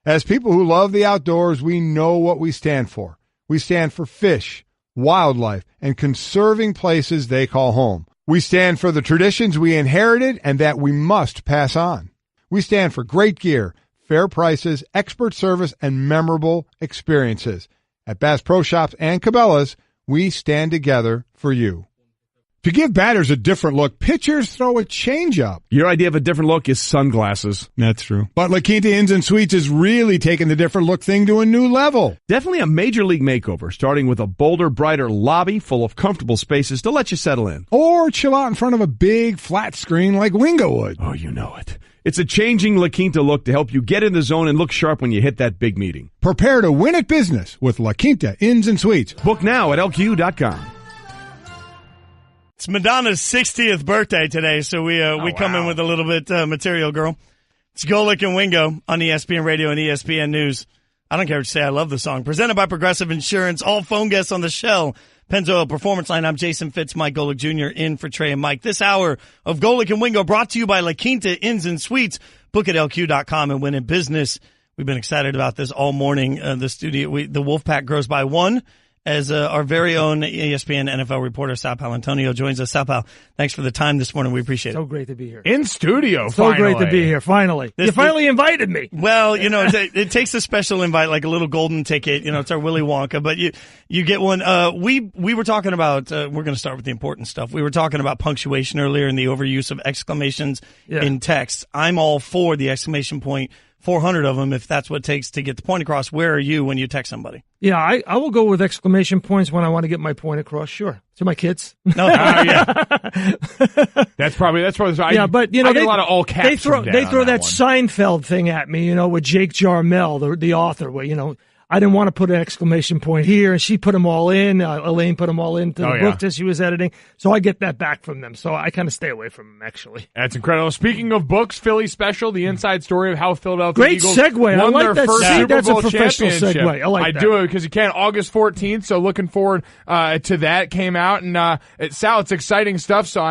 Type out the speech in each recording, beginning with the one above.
As people who love the outdoors, we know what we stand for. We stand for fish, wildlife, and conserving places they call home. We stand for the traditions we inherited and that we must pass on. We stand for great gear, fair prices, expert service, and memorable experiences. At Bass Pro Shops and Cabela's, we stand together for you. To give batters a different look, pitchers throw a changeup. Your idea of a different look is sunglasses. That's true. But La Quinta Inns and Suites is really taking the different look thing to a new level. Definitely a major league makeover, starting with a bolder, brighter lobby full of comfortable spaces to let you settle in. Or chill out in front of a big flat screen like Wingo would. Oh, you know it. It's a changing La Quinta look to help you get in the zone and look sharp when you hit that big meeting. Prepare to win at business with La Quinta Inns and Suites. Book now at LQ.com. It's Madonna's 60th birthday today, so we come in with a little bit material, girl. It's Golic and Wingo on ESPN Radio and ESPN News. I don't care what you say, I love the song. Presented by Progressive Insurance. All phone guests on the Shell Pennzoil Performance Line. I'm Jason Fitz, Mike Golic Jr. in for Trey and Mike. This hour of Golic and Wingo brought to you by La Quinta Inns and Suites. Book at LQ.com and win in business. We've been excited about this all morning. The Wolfpack grows by one. As our very own ESPN NFL reporter, Sal Paolantonio, joins us. Sal Pal, thanks for the time this morning. We appreciate it. So great to be here. In studio, so finally. Great to be here, finally. You finally invited me. Well, it takes a special invite, like a little golden ticket. It's our Willy Wonka, but you get one. We were talking about, we're going to start with the important stuff. We were talking about punctuation earlier and the overuse of exclamations in text. I'm all for the exclamation point. 400 of them, if that's what it takes to get the point across. Where are you when you text somebody? Yeah, I will go with exclamation points when I want to get my point across. Sure, to my kids. No, yeah, that's probably. Yeah, but I get a lot of all caps. They throw that Seinfeld thing at me, with Jake Jarmel, the author, where I didn't want to put an exclamation point here, and she put them all in. Elaine put them all into the book that she was editing. So I get that back from them. So I kind of stay away from them, actually. That's incredible. Speaking of books, Philly Special, the inside story of how Philadelphia Eagles segue. won their first Super That's a Bowl professional championship. segue. I do it because you can. August 14th, so looking forward to that. Came out, and Sal, it's exciting stuff. So,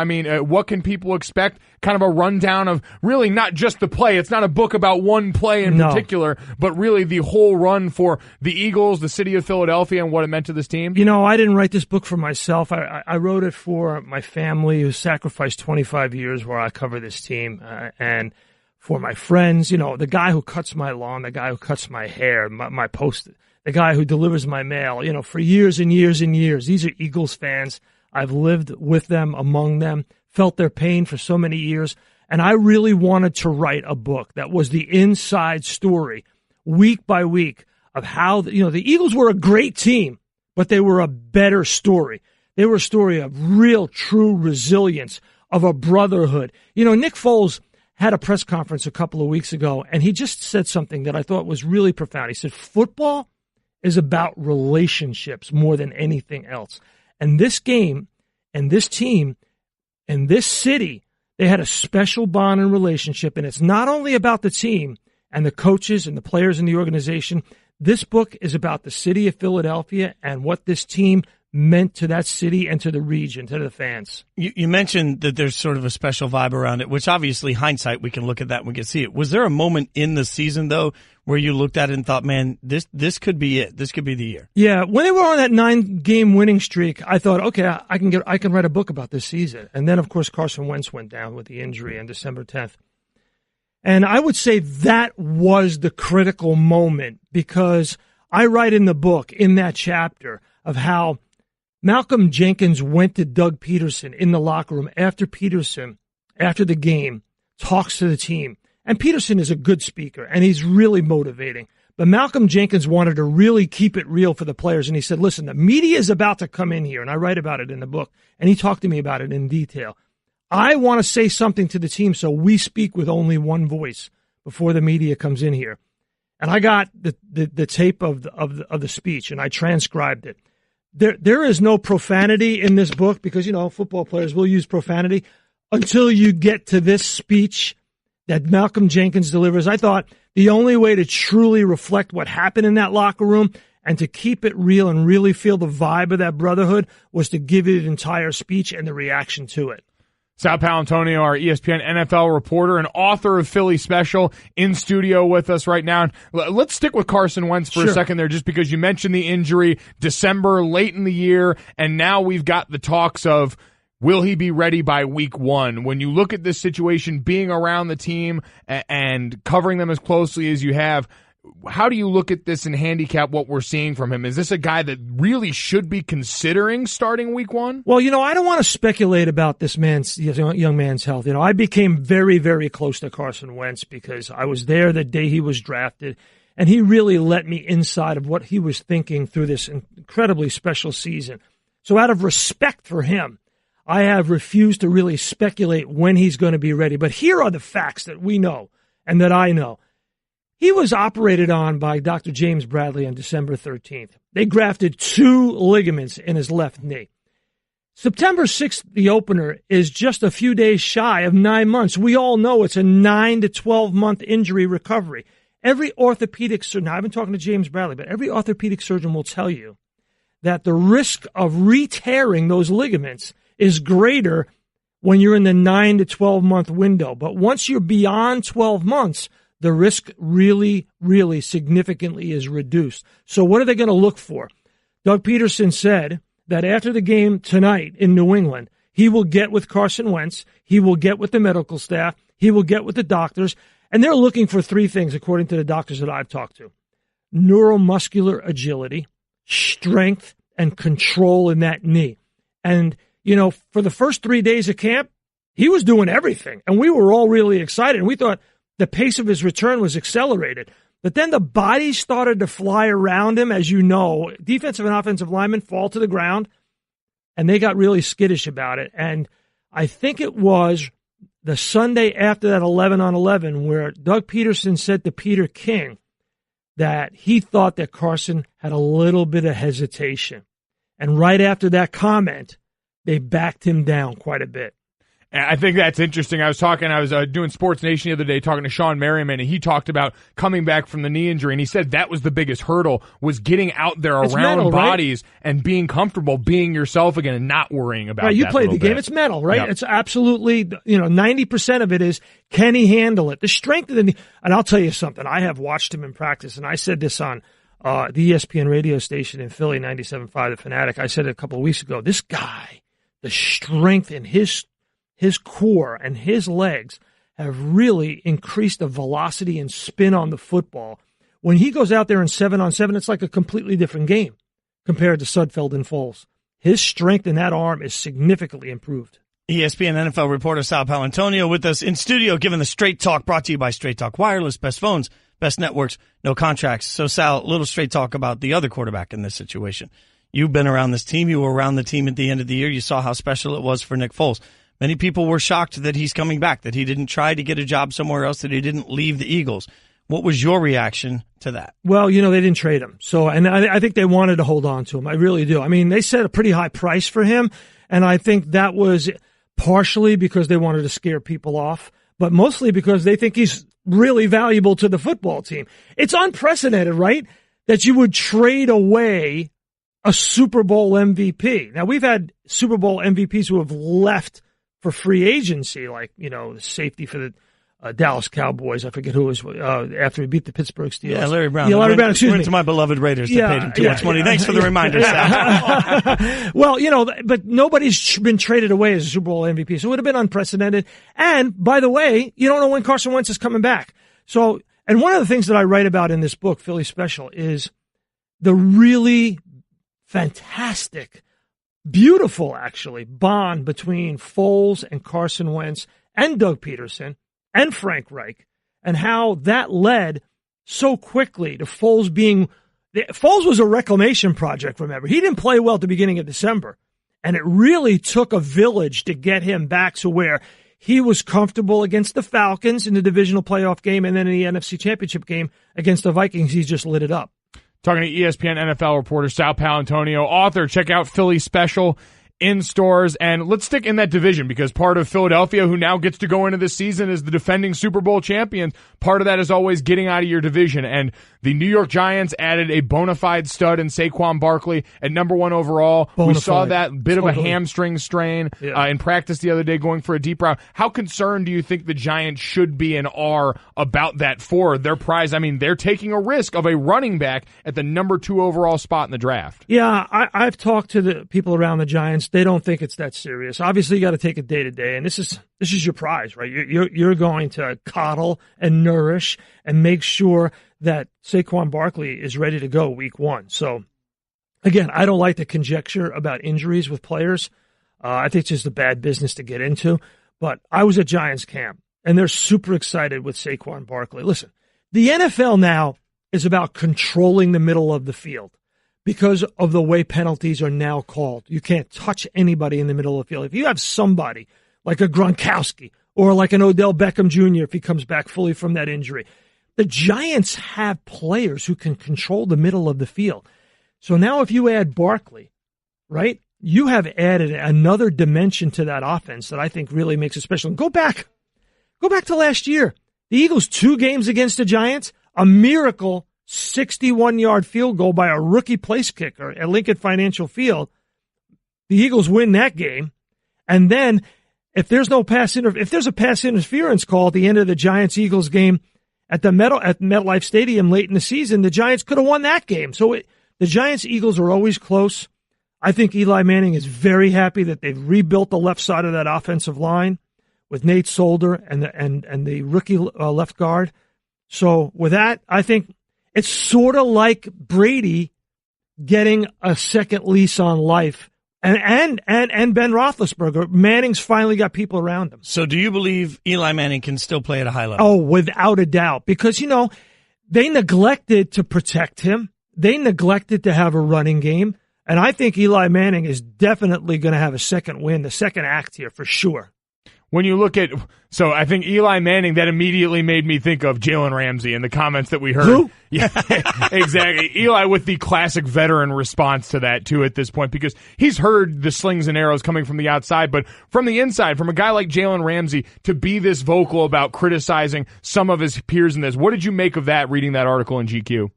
what can people expect? Kind of a rundown of really not just the play. It's not a book about one play in particular, but really the whole run for the Eagles, the city of Philadelphia, and what it meant to this team. I didn't write this book for myself. I wrote it for my family who sacrificed 25 years where I cover this team, and for my friends, the guy who cuts my lawn, the guy who cuts my hair, my post, the guy who delivers my mail, for years and years and years. These are Eagles fans. I've lived with them, among them, felt their pain for so many years, and I really wanted to write a book that was the inside story, week by week, of how, the Eagles were a great team, but they were a better story. They were a story of real, true resilience, of a brotherhood. Nick Foles had a press conference a couple of weeks ago, and he just said something that I thought was really profound. He said, football is about relationships more than anything else. And this game and this team and this city, they had a special bond and relationship, and it's not only about the team and the coaches and the players in the organization. This book is about the city of Philadelphia and what this team meant to that city and to the region, to the fans. You mentioned that there's sort of a special vibe around it, which obviously hindsight, we can look at that and we can see it. Was there a moment in the season, though, where you looked at it and thought, man, this could be it. This could be the year. Yeah, when they were on that 9-game winning streak, I thought, okay, I can write a book about this season. And then, of course, Carson Wentz went down with the injury on December 10th. And I would say that was the critical moment, because I write in the book, in that chapter, of how Malcolm Jenkins went to Doug Peterson in the locker room after the game, talks to the team. And Peterson is a good speaker, and he's really motivating. But Malcolm Jenkins wanted to really keep it real for the players, and he said, listen, the media is about to come in here, and I write about it in the book. And he talked to me about it in detail. I want to say something to the team, so we speak with only one voice before the media comes in here. And I got the tape of the speech, and I transcribed it. There is no profanity in this book because, football players will use profanity until you get to this speech that Malcolm Jenkins delivers. I thought the only way to truly reflect what happened in that locker room and to keep it real and really feel the vibe of that brotherhood was to give it an entire speech and the reaction to it. Sal Paolantonio, our ESPN NFL reporter and author of Philly Special, in studio with us right now. Let's stick with Carson Wentz for a second there, just because you mentioned the injury, December, late in the year, and now we've got the talks of, will he be ready by week 1? When you look at this situation, being around the team and covering them as closely as you have, how do you look at this and handicap what we're seeing from him? Is this a guy that really should be considering starting week 1? Well, I don't want to speculate about this young man's health. I became very, very close to Carson Wentz because I was there the day he was drafted, and he really let me inside of what he was thinking through this incredibly special season. So out of respect for him, I have refused to really speculate when he's going to be ready. But here are the facts that we know and that I know. He was operated on by Dr. James Bradley on December 13th. They grafted 2 ligaments in his left knee. September 6th, the opener, is just a few days shy of 9 months. We all know it's a 9 to 12-month injury recovery. Every orthopedic surgeon, now I've been talking to James Bradley, but every orthopedic surgeon will tell you that the risk of re-tearing those ligaments is greater when you're in the 9 to 12-month window. But once you're beyond 12 months, the risk really, really significantly is reduced. So what are they going to look for? Doug Peterson said that after the game tonight in New England, he will get with Carson Wentz, he will get with the medical staff, he will get with the doctors, and they're looking for 3 things, according to the doctors that I've talked to: neuromuscular agility, strength, and control in that knee. And, for the first 3 days of camp, he was doing everything, and we were all really excited, and we thought the pace of his return was accelerated. But then the bodies started to fly around him. As you know, defensive and offensive linemen fall to the ground, and they got really skittish about it. And I think it was the Sunday after that 11-on-11 where Doug Peterson said to Peter King that he thought that Carson had a little bit of hesitation. And right after that comment, they backed him down quite a bit. I think that's interesting. I was doing Sports Nation the other day talking to Sean Merriman, and he talked about coming back from the knee injury, and he said that was the biggest hurdle, was getting out there around bodies, right? And being comfortable, being yourself again, and not worrying about right, you played the game. Bit. It's mental, right? Yep. It's absolutely, 90% of it is, can he handle it? The strength of the knee. And I'll tell you something. I have watched him in practice, and I said this on the ESPN radio station in Philly, 97.5 The Fanatic. I said it a couple of weeks ago. This guy, the strength in his core and his legs have really increased the velocity and spin on the football. When he goes out there in 7-on-7, it's like a completely different game compared to Sudfeld and Foles. His strength in that arm is significantly improved. ESPN NFL reporter Sal Paolantonio with us in studio, giving the Straight Talk, brought to you by Straight Talk Wireless, best phones, best networks, no contracts. So, Sal, a little straight talk about the other quarterback in this situation. You've been around this team. You were around the team at the end of the year. You saw how special it was for Nick Foles. Many people were shocked that he's coming back, that he didn't try to get a job somewhere else, that he didn't leave the Eagles. What was your reaction to that? Well, they didn't trade him. And I think they wanted to hold on to him. I really do. I mean, they set a pretty high price for him, and I think that was partially because they wanted to scare people off, but mostly because they think he's really valuable to the football team. It's unprecedented, right, that you would trade away a Super Bowl MVP. Now, we've had Super Bowl MVPs who have left for free agency, like, the safety for the Dallas Cowboys. I forget who it was after he beat the Pittsburgh Steelers. Yeah, Larry Brown. Yeah, Larry Brown, excuse me. Went to my beloved Raiders that paid him too much money. Thanks for the reminder, Sal. Well, but nobody's been traded away as a Super Bowl MVP, so it would have been unprecedented. And, by the way, you don't know when Carson Wentz is coming back. So, and one of the things that I write about in this book, Philly Special, is the really fantastic, beautiful, actually, bond between Foles and Carson Wentz and Doug Peterson and Frank Reich, and how that led so quickly to Foles was a reclamation project, remember. He didn't play well at the beginning of December, and it really took a village to get him back to where he was comfortable against the Falcons in the divisional playoff game, and then in the NFC Championship game against the Vikings, he just lit it up. Talking to ESPN NFL reporter Sal Paolantonio, author. Check out Philly Special in stores. And let's stick in that division, because part of Philadelphia, who now gets to go into this season as the defending Super Bowl champions, part of that is always getting out of your division. And the New York Giants added a bona fide stud in Saquon Barkley at number 1 overall. We saw that bit of a hamstring strain in practice the other day going for a deep route. How concerned do you think the Giants should be and are about that for their prize? I mean, they're taking a risk of a running back at the number 2 overall spot in the draft. Yeah, I've talked to the people around the Giants. They don't think it's that serious. Obviously, you got to take it day to day, and this is your prize, right? You're going to coddle and nourish and make sure that Saquon Barkley is ready to go week 1. So, again, I don't like to conjecture about injuries with players. I think it's just a bad business to get into. But I was at Giants camp, and they're super excited with Saquon Barkley. Listen, the NFL now is about controlling the middle of the field because of the way penalties are now called. You can't touch anybody in the middle of the field. If you have somebody like a Gronkowski or like an Odell Beckham Jr. if he comes back fully from that injury, the Giants have players who can control the middle of the field. So now if you add Barkley, right, you have added another dimension to that offense that I think really makes it special. Go back to last year. The Eagles, 2 games against the Giants, a miracle 61-yard field goal by a rookie place kicker at Lincoln Financial Field. The Eagles win that game. And then if there's a pass interference call at the end of the Giants-Eagles game at MetLife Stadium late in the season, the Giants could have won that game. So the Giants-Eagles are always close. I think Eli Manning is very happy that they've rebuilt the left side of that offensive line with Nate Solder and the rookie left guard. So with that, I think it's sort of like Brady getting a second lease on life. And Ben Roethlisberger. Manning's finally got people around him. So do you believe Eli Manning can still play at a high level? Oh, without a doubt. Because, they neglected to protect him. They neglected to have a running game. And I think Eli Manning is definitely going to have a second win, the second act here for sure. When you look at, so I think Eli Manning, that immediately made me think of Jalen Ramsey and the comments that we heard. Who? Yeah, exactly. Eli with the classic veteran response to that, too, at this point, because he's heard the slings and arrows coming from the outside, but from the inside, from a guy like Jalen Ramsey, to be this vocal about criticizing some of his peers in this. What did you make of that, reading that article in GQ?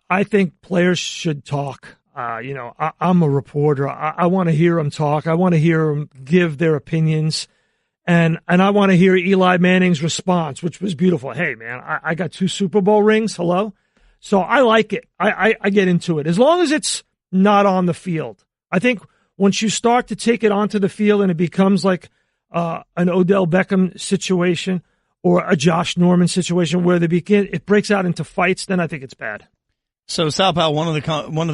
I think players should talk. I'm a reporter. I want to hear them talk. I want to hear them give their opinions. And I want to hear Eli Manning's response, which was beautiful. Hey, man, I got 2 Super Bowl rings. Hello. So I like it. I get into it. As long as it's not on the field. I think once you start to take it onto the field and it becomes like an Odell Beckham situation or a Josh Norman situation where it breaks out into fights, then I think it's bad. So, Sal Pal, one of the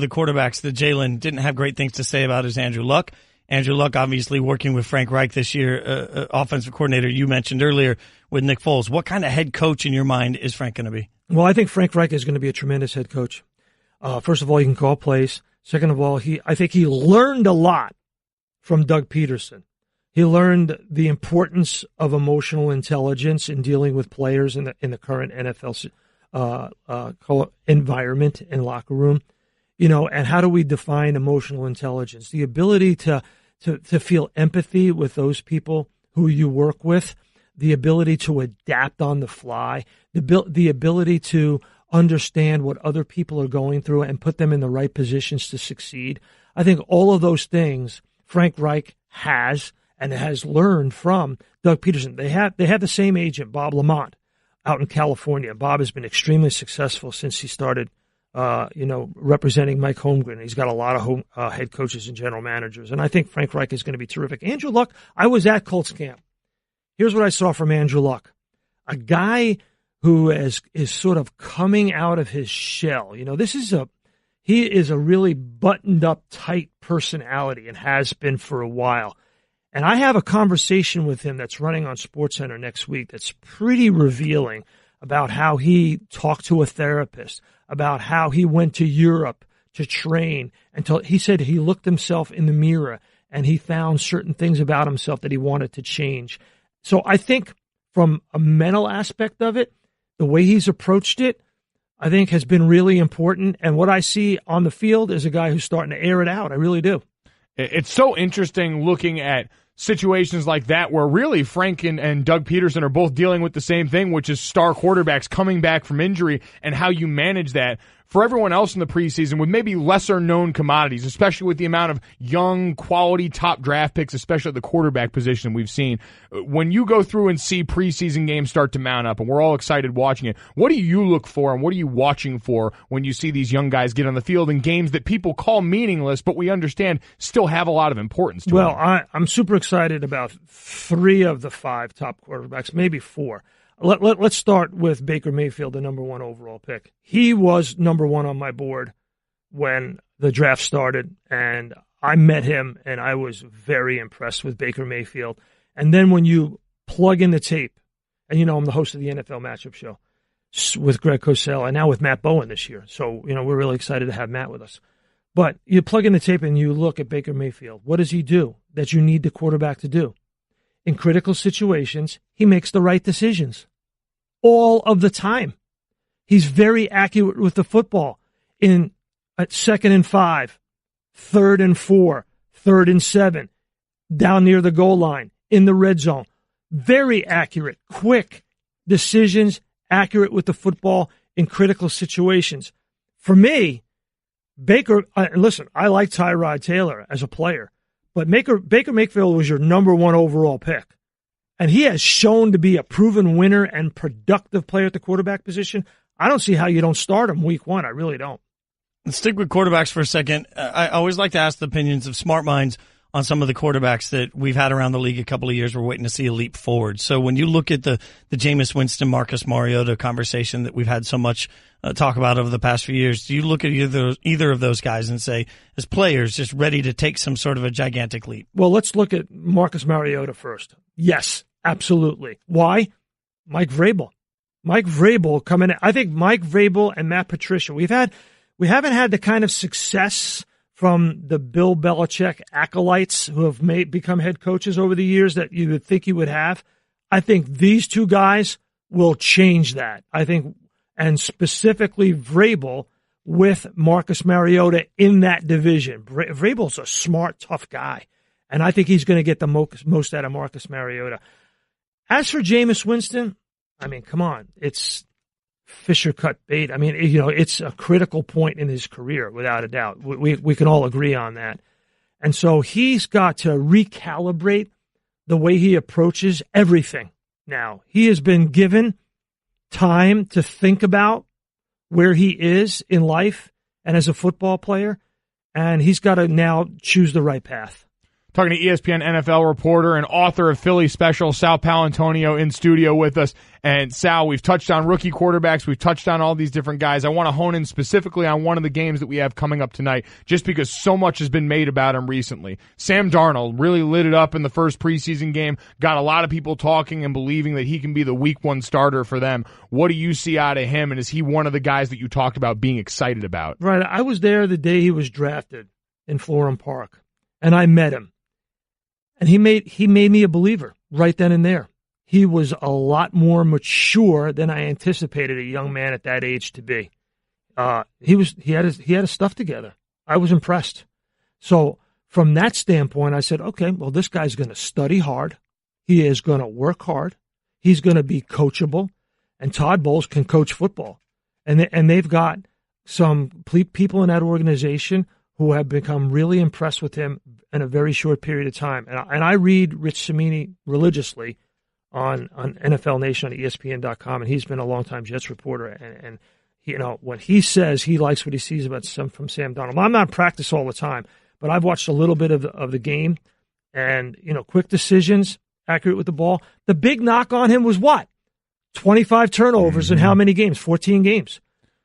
quarterbacks that Jalen didn't have great things to say about is Andrew Luck. Andrew Luck, obviously working with Frank Reich this year, offensive coordinator you mentioned earlier with Nick Foles. What kind of head coach in your mind is Frank going to be? Well, I think Frank Reich is going to be a tremendous head coach. First of all, he can call plays. Second of all, I think he learned a lot from Doug Peterson. He learned the importance of emotional intelligence in dealing with players in the current NFL environment and locker room, and how do we define emotional intelligence? The ability to feel empathy with those people who you work with, the ability to adapt on the fly, the ability to understand what other people are going through and put them in the right positions to succeed. I think all of those things Frank Reich has and has learned from Doug Peterson. They have the same agent, Bob Lamont, out in California. Bob has been extremely successful since he started, representing Mike Holmgren. He's got a lot of head coaches and general managers, and I think Frank Reich is going to be terrific. Andrew Luck, I was at Colts camp. Here's what I saw from Andrew Luck. A guy who is sort of coming out of his shell. He is a really buttoned up, tight personality and has been for a while. And I have a conversation with him that's running on SportsCenter next week that's pretty revealing about how he talked to a therapist, about how he went to Europe to train. Until he said he looked himself in the mirror and he found certain things about himself that he wanted to change. So I think from a mental aspect of it, the way he's approached it, I think has been really important. And what I see on the field is a guy who's starting to air it out. I really do. it's so interesting looking at situations like that where really Frank and Doug Peterson are both dealing with the same thing, which is star quarterbacks coming back from injury and how you manage that. For everyone else in the preseason with maybe lesser-known commodities, especially with the amount of young, quality, top draft picks, especially at the quarterback position we've seen, when you go through and see preseason games start to mount up, and we're all excited watching it, what do you look for and what are you watching for when you see these young guys get on the field in games that people call meaningless, but we understand still have a lot of importance to them? Well, I'm super excited about 3 of the 5 top quarterbacks, maybe 4. Let's start with Baker Mayfield, the number 1 overall pick. He was number 1 on my board when the draft started, and I met him, and I was very impressed with Baker Mayfield. And then when you plug in the tape, and I'm the host of the NFL Matchup Show with Greg Cosell, and now with Matt Bowen this year. So, we're really excited to have Matt with us. But you plug in the tape and you look at Baker Mayfield. What does he do that you need the quarterback to do? In critical situations, he makes the right decisions all of the time. He's very accurate with the football at 2nd and 5, 3rd and 4, 3rd and 7, down near the goal line, in the red zone. Very accurate, quick decisions, accurate with the football in critical situations. For me, Baker, listen, I like Tyrod Taylor as a player, but Baker Mayfield was your number 1 overall pick. And he has shown to be a proven winner and productive player at the quarterback position. I don't see how you don't start him week 1. I really don't. Let's stick with quarterbacks for a second. I always like to ask the opinions of smart minds on some of the quarterbacks that we've had around the league a couple of years. We're waiting to see a leap forward. So when you look at the Jameis Winston, Marcus Mariota conversation that we've had so much talk about over the past few years, do you look at either of those guys and say, as players, just ready to take some sort of a gigantic leap? Well, let's look at Marcus Mariota first. Yes, absolutely. Why? Mike Vrabel. Mike Vrabel coming in. I think Mike Vrabel and Matt Patricia, we haven't had the kind of success from the Bill Belichick acolytes who have become head coaches over the years that you would think you would have. I think these 2 guys will change that. I think, and specifically Vrabel with Marcus Mariota in that division. Vrabel's a smart, tough guy, and I think he's going to get the most out of Marcus Mariota. As for Jameis Winston, I mean, come on, it's Fisher cut bait. I mean, it's a critical point in his career, without a doubt. We can all agree on that. And so he's got to recalibrate the way he approaches everything now. He has been given time to think about where he is in life and as a football player, and he's got to now choose the right path. Talking to ESPN NFL reporter and author of Philly Special, Sal Paolantonio, in studio with us. And Sal, we've touched on rookie quarterbacks. We've touched on all these different guys. I want to hone in specifically on one of the games that we have coming up tonight, just because so much has been made about him recently. Sam Darnold really lit it up in the first preseason game, got a lot of people talking and believing that he can be the week 1 starter for them. What do you see out of him, and is he one of the guys that you talked about being excited about? Right. I was there the day he was drafted in Florham Park, and I met him. And he made me a believer right then and there. He was a lot more mature than I anticipated a young man at that age to be. He had his stuff together. I was impressed. So from that standpoint, I said, okay, well, this guy's going to study hard. He is going to work hard. He's going to be coachable. And Todd Bowles can coach football. And they've got some people in that organization who have become really impressed with him in a very short period of time. And I read Rich Cimini religiously on NFL Nation on ESPN.com, and he's been a longtime Jets reporter. And when he says he likes what he sees from Sam Darnold, I'm not in practice all the time, but I've watched a little bit of the game, and quick decisions, accurate with the ball. The big knock on him was what? 25 turnovers in how many games? 14 games.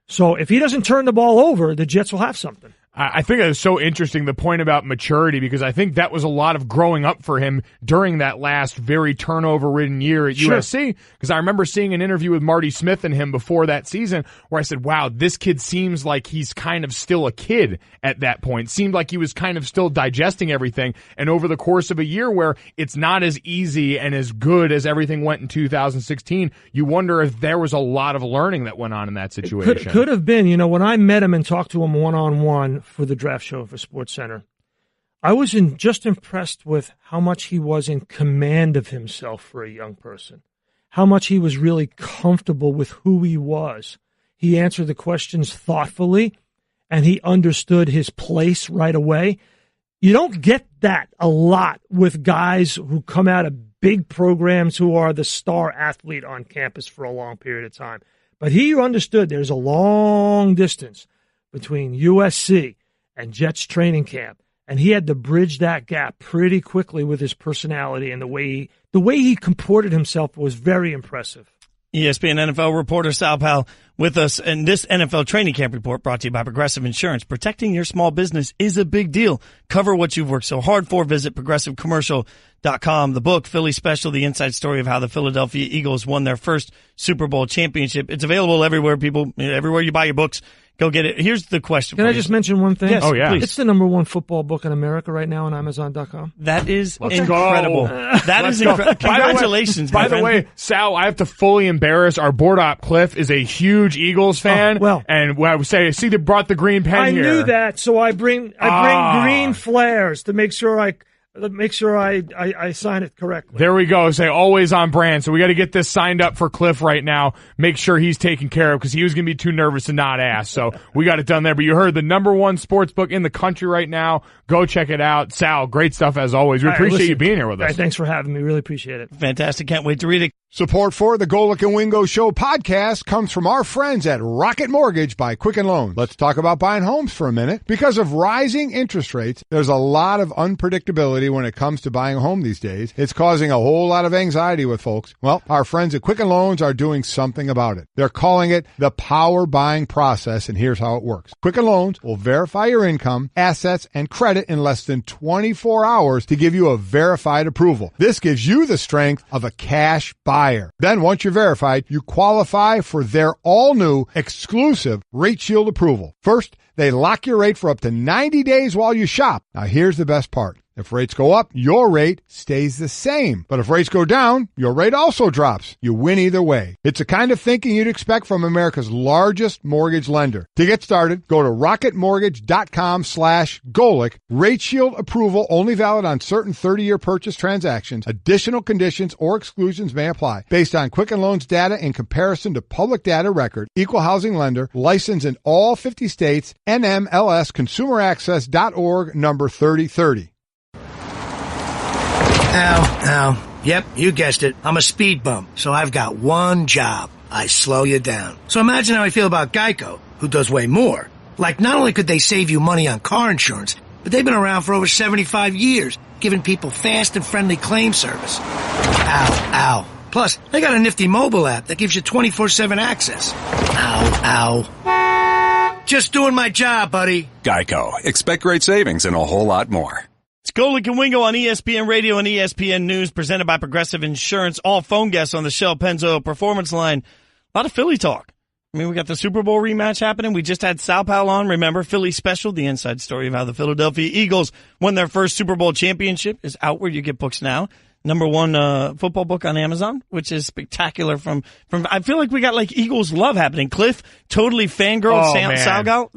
So if he doesn't turn the ball over, the Jets will have something. I think that is so interesting, the point about maturity, because I think that was a lot of growing up for him during that last very turnover-ridden year at USC. Because I remember seeing an interview with Marty Smith and him before that season where I said, wow, this kid seems like he's kind of still a kid at that point. Seemed like he was kind of still digesting everything. And over the course of a year where it's not as easy and as good as everything went in 2016, you wonder if there was a lot of learning that went on in that situation. Could have been. When I met him and talked to him one-on-one for the draft show for SportsCenter, I was just impressed with how much he was in command of himself for a young person, how much he was really comfortable with who he was. He answered the questions thoughtfully, and he understood his place right away. You don't get that a lot with guys who come out of big programs who are the star athlete on campus for a long period of time. But he understood there's a long distance between USC and Jets training camp, and he had to bridge that gap pretty quickly with his personality, and the way he comported himself was very impressive. ESPN NFL reporter Sal Pal with us, and this NFL training camp report brought to you by Progressive Insurance. Protecting your small business is a big deal. Cover what you've worked so hard for. Visit ProgressiveCommercial.com. The book, Philly Special, the inside story of how the Philadelphia Eagles won their first Super Bowl championship. It's available everywhere, people. Everywhere you buy your books, go get it. Here's the question. Can I just mention one thing? Yes, oh, yeah. please. It's the #1 football book in America right now on Amazon.com. That is Let's incredible. go. That is go. incredible. Congratulations, By my the friend. way, Sal, I have to fully embarrass our board op. Cliff is a huge Eagles fan. well. And I would say, see, they brought the green pen I here. knew that, so I bring green flares to make sure I sign it correctly. There we go. Say always on brand. So we got to get this signed up for Cliff right now. Make sure he's taken care of because he was going to be too nervous to not ask. So we got it done there. But you heard the #1 sports book in the country right now. Go check it out. Sal, great stuff as always. We appreciate you being here with us. All right, thanks for having me. Really appreciate it. Fantastic. Can't wait to read it. Support for the Golic and Wingo Show podcast comes from our friends at Rocket Mortgage by Quicken Loans. Let's talk about buying homes for a minute. Because of rising interest rates, there's a lot of unpredictability when it comes to buying a home these days. It's causing a whole lot of anxiety with folks. Well, our friends at Quicken Loans are doing something about it. They're calling it the power buying process, and here's how it works. Quicken Loans will verify your income, assets, and credit in less than 24 hours to give you a verified approval. This gives you the strength of a cash buyer. Then once you're verified, you qualify for their all-new exclusive Rate Shield approval. First, they lock your rate for up to 90 days while you shop. Now here's the best part. If rates go up, your rate stays the same. But if rates go down, your rate also drops. You win either way. It's the kind of thinking you'd expect from America's largest mortgage lender. To get started, go to rocketmortgage.com/Golic. Rate Shield approval only valid on certain 30-year purchase transactions. Additional conditions or exclusions may apply. Based on Quicken Loans data in comparison to public data record. Equal housing lender. Licensed in all 50 states. NMLSconsumeraccess.org number 3030. Ow. Yep, you guessed it. I'm a speed bump, so I've got one job. I slow you down. So imagine how I feel about Geico, who does way more. Like, not only could they save you money on car insurance, but they've been around for over 75 years, giving people fast and friendly claim service. Ow. Plus, they got a nifty mobile app that gives you 24/7 access. Ow. Just doing my job, buddy. Geico. Expect great savings and a whole lot more. It's Golic and Wingo on ESPN Radio and ESPN News, presented by Progressive Insurance. All phone guests on the Shell Pennzoil Performance Line. A lot of Philly talk. I mean, we got the Super Bowl rematch happening. We just had Sal Pal on. Remember, Philly Special, the inside story of how the Philadelphia Eagles won their first Super Bowl championship, is out where you get books now. #1 football book on Amazon, which is spectacular. From I feel like we got like Eagles love happening. Cliff totally fangirl. Salgal.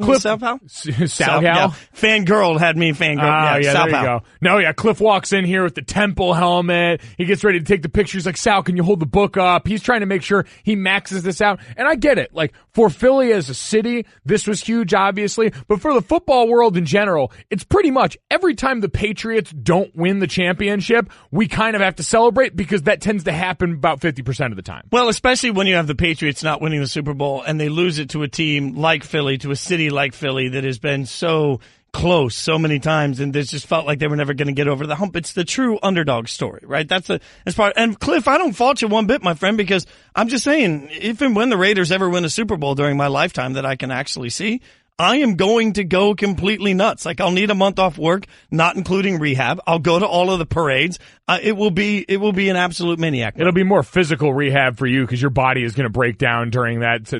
Fangirl had me fangirl. There you go. No, Cliff walks in here with the Temple helmet. He gets ready to take the picture. He's like, Sal, can you hold the book up? He's trying to make sure he maxes this out. And I get it. Like, for Philly as a city, this was huge, obviously. But for the football world in general, it's pretty much every time the Patriots don't win the championship, we kind of have to celebrate because that tends to happen about 50% of the time. Well, especially when you have the Patriots not winning the Super Bowl and they lose it to a team like Philly, to a city like Philly that has been so close so many times, and it just felt like they were never going to get over the hump. It's the true underdog story, right? That's part. And Cliff, I don't fault you one bit, my friend, because I'm just saying, if and when the Raiders ever win a Super Bowl during my lifetime that I can actually see, I am going to go completely nuts. Like, I'll need a month off work, not including rehab. I'll go to all of the parades. It will be an absolute maniac. It'll be more physical rehab for you because your body is going to break down during that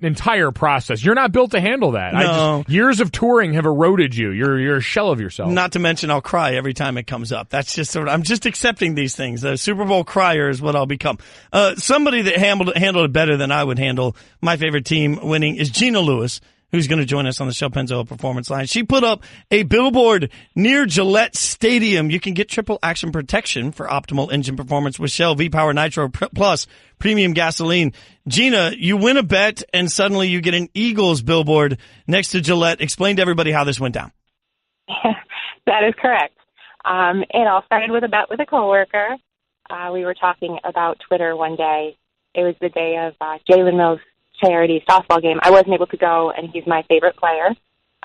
entire process. You're not built to handle that. No. Years of touring have eroded you. You're a shell of yourself. Not to mention, I'll cry every time it comes up. That's just I'm just accepting these things. The Super Bowl crier is what I'll become. Somebody that handled it better than I would handle my favorite team winning is Gina Lewis, who's going to join us on the Shell Pennzoil Performance Line. She put up a billboard near Gillette Stadium. You can get triple action protection for optimal engine performance with Shell V-Power Nitro Plus premium gasoline. Gina, you win a bet and suddenly you get an Eagles billboard next to Gillette. Explain to everybody how this went down. That is correct. It all started with a bet with a coworker. We were talking about Twitter one day. It was the day of Jalen Mills' charity softball game. I wasn't able to go, and he's my favorite player.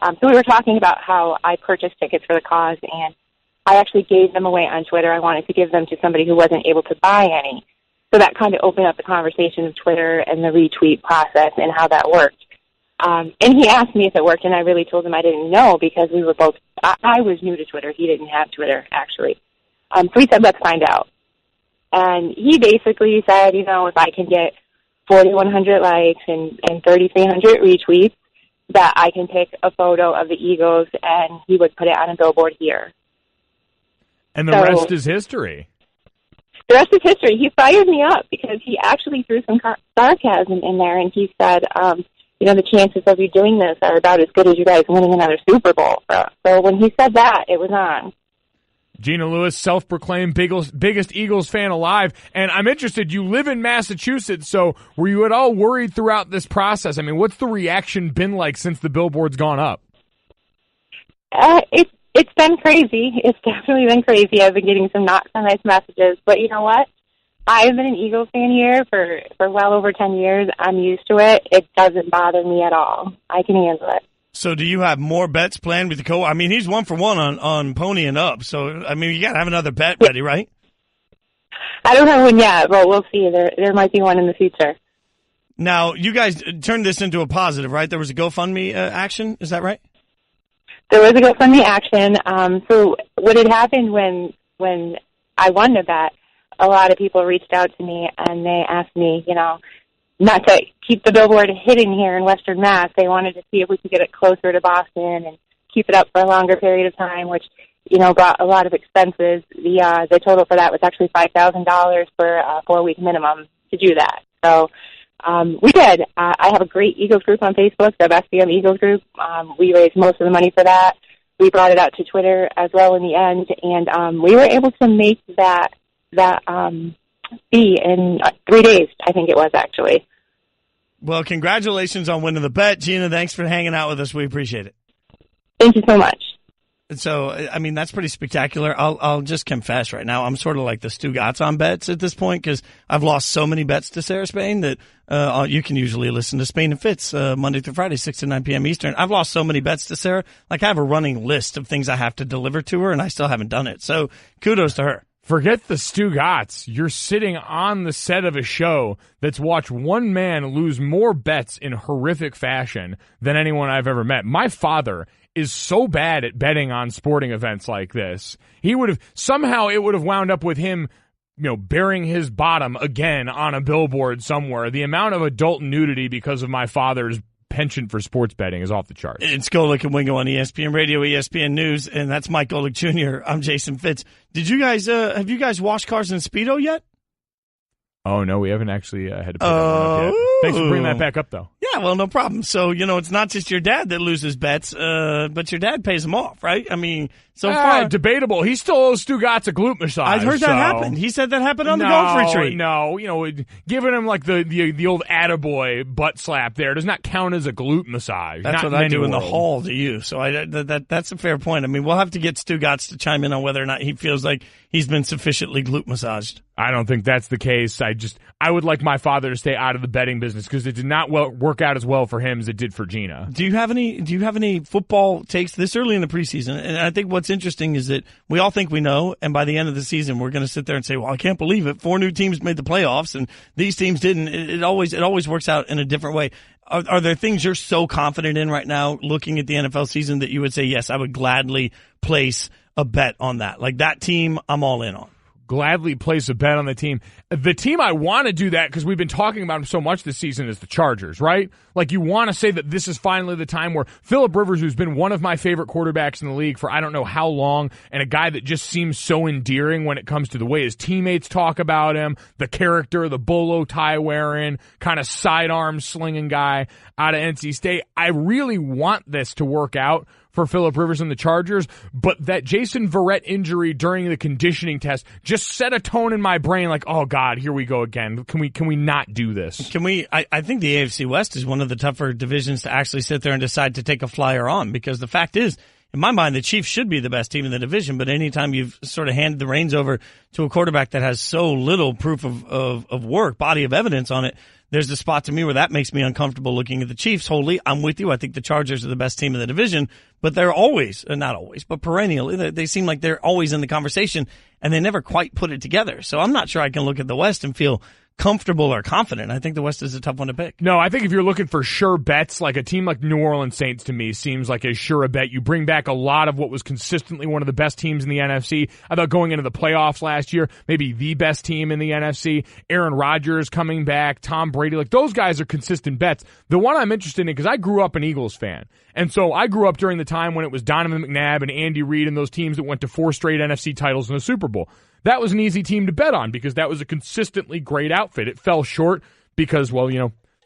So we were talking about how I purchased tickets for the cause, and I actually gave them away on Twitter. I wanted to give them to somebody who wasn't able to buy any. So that kind of opened up the conversation of Twitter and the retweet process and how that worked. And he asked me if it worked, and I really told him I didn't know because we were both – I was new to Twitter. He didn't have Twitter, actually. So he said, let's find out. And he basically said, you know, if I can get 4,100 likes and 3,300 retweets, that I can pick a photo of the Eagles and he would put it on a billboard here. And the rest is history. The rest is history. He fired me up because he actually threw some sarcasm in there, and he said, you know, the chances of you doing this are about as good as you guys winning another Super Bowl. So when he said that, it was on. Gina Lewis, self-proclaimed biggest Eagles fan alive. And I'm interested, you live in Massachusetts, so were you at all worried throughout this process? I mean, what's the reaction been like since the billboard's gone up? It's been crazy. It's definitely been crazy. I've been getting some not so nice messages. But you know what? I've been an Eagles fan here for well over 10 years. I'm used to it. It doesn't bother me at all. I can handle it. So do you have more bets planned with the I mean, he's 1 for 1 on Pony and Up. So, I mean, you got to have another bet ready, right? I don't have one yet, but we'll see. There might be one in the future. Now, you guys turned this into a positive, right? There was a GoFundMe action. Is that right? There was a GoFundMe action. So what had happened when I won the bet, a lot of people reached out to me and they asked me, you know, not to keep the billboard hidden here in Western Mass. They wanted to see if we could get it closer to Boston and keep it up for a longer period of time, which, you know, brought a lot of expenses. The total for that was actually $5,000 for a 4-week minimum to do that. So we did. I have a great Eagles group on Facebook, the SBM Eagles group. We raised most of the money for that. We brought it out to Twitter as well in the end, and we were able to make that fee in 3 days, I think it was, actually. Well, congratulations on winning the bet. Gina, thanks for hanging out with us. We appreciate it. Thank you so much. So, I mean, that's pretty spectacular. I'll just confess right now, I'm sort of like the Stu Gatz on bets at this point because I've lost so many bets to Sarah Spain that you can usually listen to Spain and Fitz Monday through Friday, 6 to 9 p.m. Eastern. I've lost so many bets to Sarah. Like, I have a running list of things I have to deliver to her, and I still haven't done it. So, kudos to her. Forget the Stu Gatz. You're sitting on the set of a show that's watched one man lose more bets in horrific fashion than anyone I've ever met. My father is so bad at betting on sporting events like this. He would have somehow it would have wound up with him, you know, burying his bottom again on a billboard somewhere. The amount of adult nudity because of my father's penchant for sports betting is off the charts. It's Golic and Wingo on ESPN Radio, ESPN News, and that's Mike Golic Jr. I'm Jason Fitz. Did you guys have you guys washed cars in Speedo yet? Oh, no, we haven't actually had to put that one up yet. Thanks for bringing that back up, though. Yeah, well, no problem. So, you know, it's not just your dad that loses bets, but your dad pays them off, right? I mean, so far. Debatable. He still owes Stu Gatz a glute massage. I heard that happened. He said that happened on the golf retreat. No, you know, giving him like the old attaboy butt slap there does not count as a glute massage. That's what I do in the hall to you. So that's a fair point. I mean, we'll have to get Stu Gatz to chime in on whether or not he feels like he's been sufficiently glute massaged. I don't think that's the case. I would like my father to stay out of the betting business because it did not work out as well for him as it did for Gina. Do you have any football takes this early in the preseason? And I think what's interesting is that we all think we know, and by the end of the season, we're going to sit there and say, "Well, I can't believe it. 4 new teams made the playoffs, and these teams didn't." It always works out in a different way. Are there things you're so confident in right now, looking at the NFL season, that you would say, "Yes, I would gladly place a bet on that"? Like that team, I'm all in on. gladly place a bet on the team. The team I want to do that, because we've been talking about them so much this season, is the Chargers, right? Like, you want to say that this is finally the time where Phillip Rivers, who's been one of my favorite quarterbacks in the league for I don't know how long, and a guy that just seems so endearing when it comes to the way his teammates talk about him, the character, the bolo tie wearing, kind of sidearm slinging guy out of NC State. I really want this to work out for Phillip Rivers and the Chargers, but that Jason Verrett injury during the conditioning test just set a tone in my brain like, oh God, here we go again. Can we not do this? I think the AFC West is one of the tougher divisions to actually sit there and decide to take a flyer on, because the fact is, in my mind, the Chiefs should be the best team in the division, but anytime you've sort of handed the reins over to a quarterback that has so little proof of work, body of evidence on it, there's a spot to me where that makes me uncomfortable looking at the Chiefs wholly. I'm with you. I think the Chargers are the best team in the division, but they're always, not always, but perennially, they seem like they're always in the conversation, and they never quite put it together. So I'm not sure I can look at the West and feel comfortable or confident. I think the West is a tough one to pick. No, I think if you're looking for sure bets, like a team like New Orleans Saints to me seems like as sure a bet. You bring back a lot of what was consistently one of the best teams in the NFC. I thought going into the playoffs last year, maybe the best team in the NFC. Aaron Rodgers coming back, Tom Brady, like those guys are consistent bets. The one I'm interested in, because I grew up an Eagles fan. And so I grew up during the time when it was Donovan McNabb and Andy Reid and those teams that went to 4 straight NFC titles in the Super Bowl. That was an easy team to bet on because that was a consistently great outfit. It fell short because, well,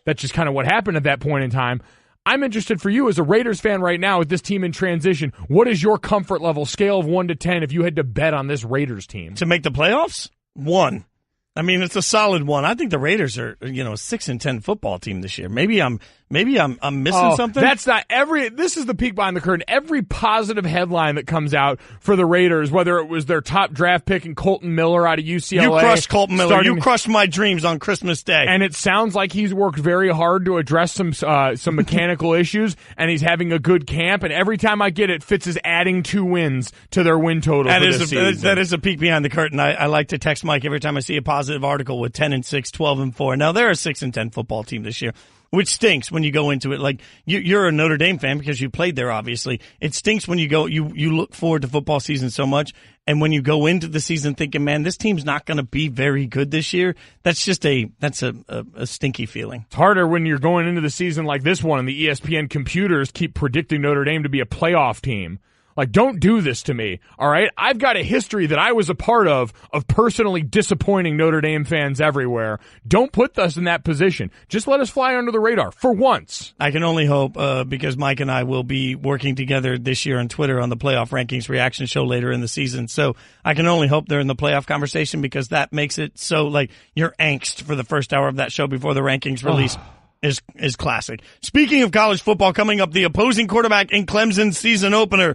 that's just kind of what happened at that point in time. I'm interested for you as a Raiders fan right now with this team in transition. What is your comfort level, scale of 1 to 10, if you had to bet on this Raiders team? To make the playoffs? 1. I mean, it's a solid 1. I think the Raiders are, a 6-10 football team this year. Maybe I'm missing something. That's not this is the peek behind the curtain. Every positive headline that comes out for the Raiders, whether it was their top draft pick in Colton Miller out of UCLA. You crushed Colton Miller. You crushed my dreams on Christmas Day. And it sounds like he's worked very hard to address some mechanical issues, and he's having a good camp. And every time I get it, Fitz is adding 2 wins to their win total for this season. That is a peek behind the curtain. I like to text Mike every time I see a positive article with 10-6, 12-4. Now, they're a 6-10 football team this year, which stinks when you go into it. Like, you're a Notre Dame fan because you played there, obviously. It stinks when you go, you look forward to football season so much, and when you go into the season thinking, man, this team's not going to be very good this year, that's just a stinky feeling. It's harder when you're going into the season like this one, and the ESPN computers keep predicting Notre Dame to be a playoff team. Like, don't do this to me, all right? I've got a history that I was a part of personally disappointing Notre Dame fans everywhere. Don't put us in that position. Just let us fly under the radar for once. I can only hope, because Mike and I will be working together this year on Twitter on the Playoff Rankings reaction show later in the season. So I can only hope they're in the playoff conversation, because that makes it so, like, your angst for the first hour of that show before the rankings release is classic. Speaking of college football, coming up, the opposing quarterback in Clemson's season opener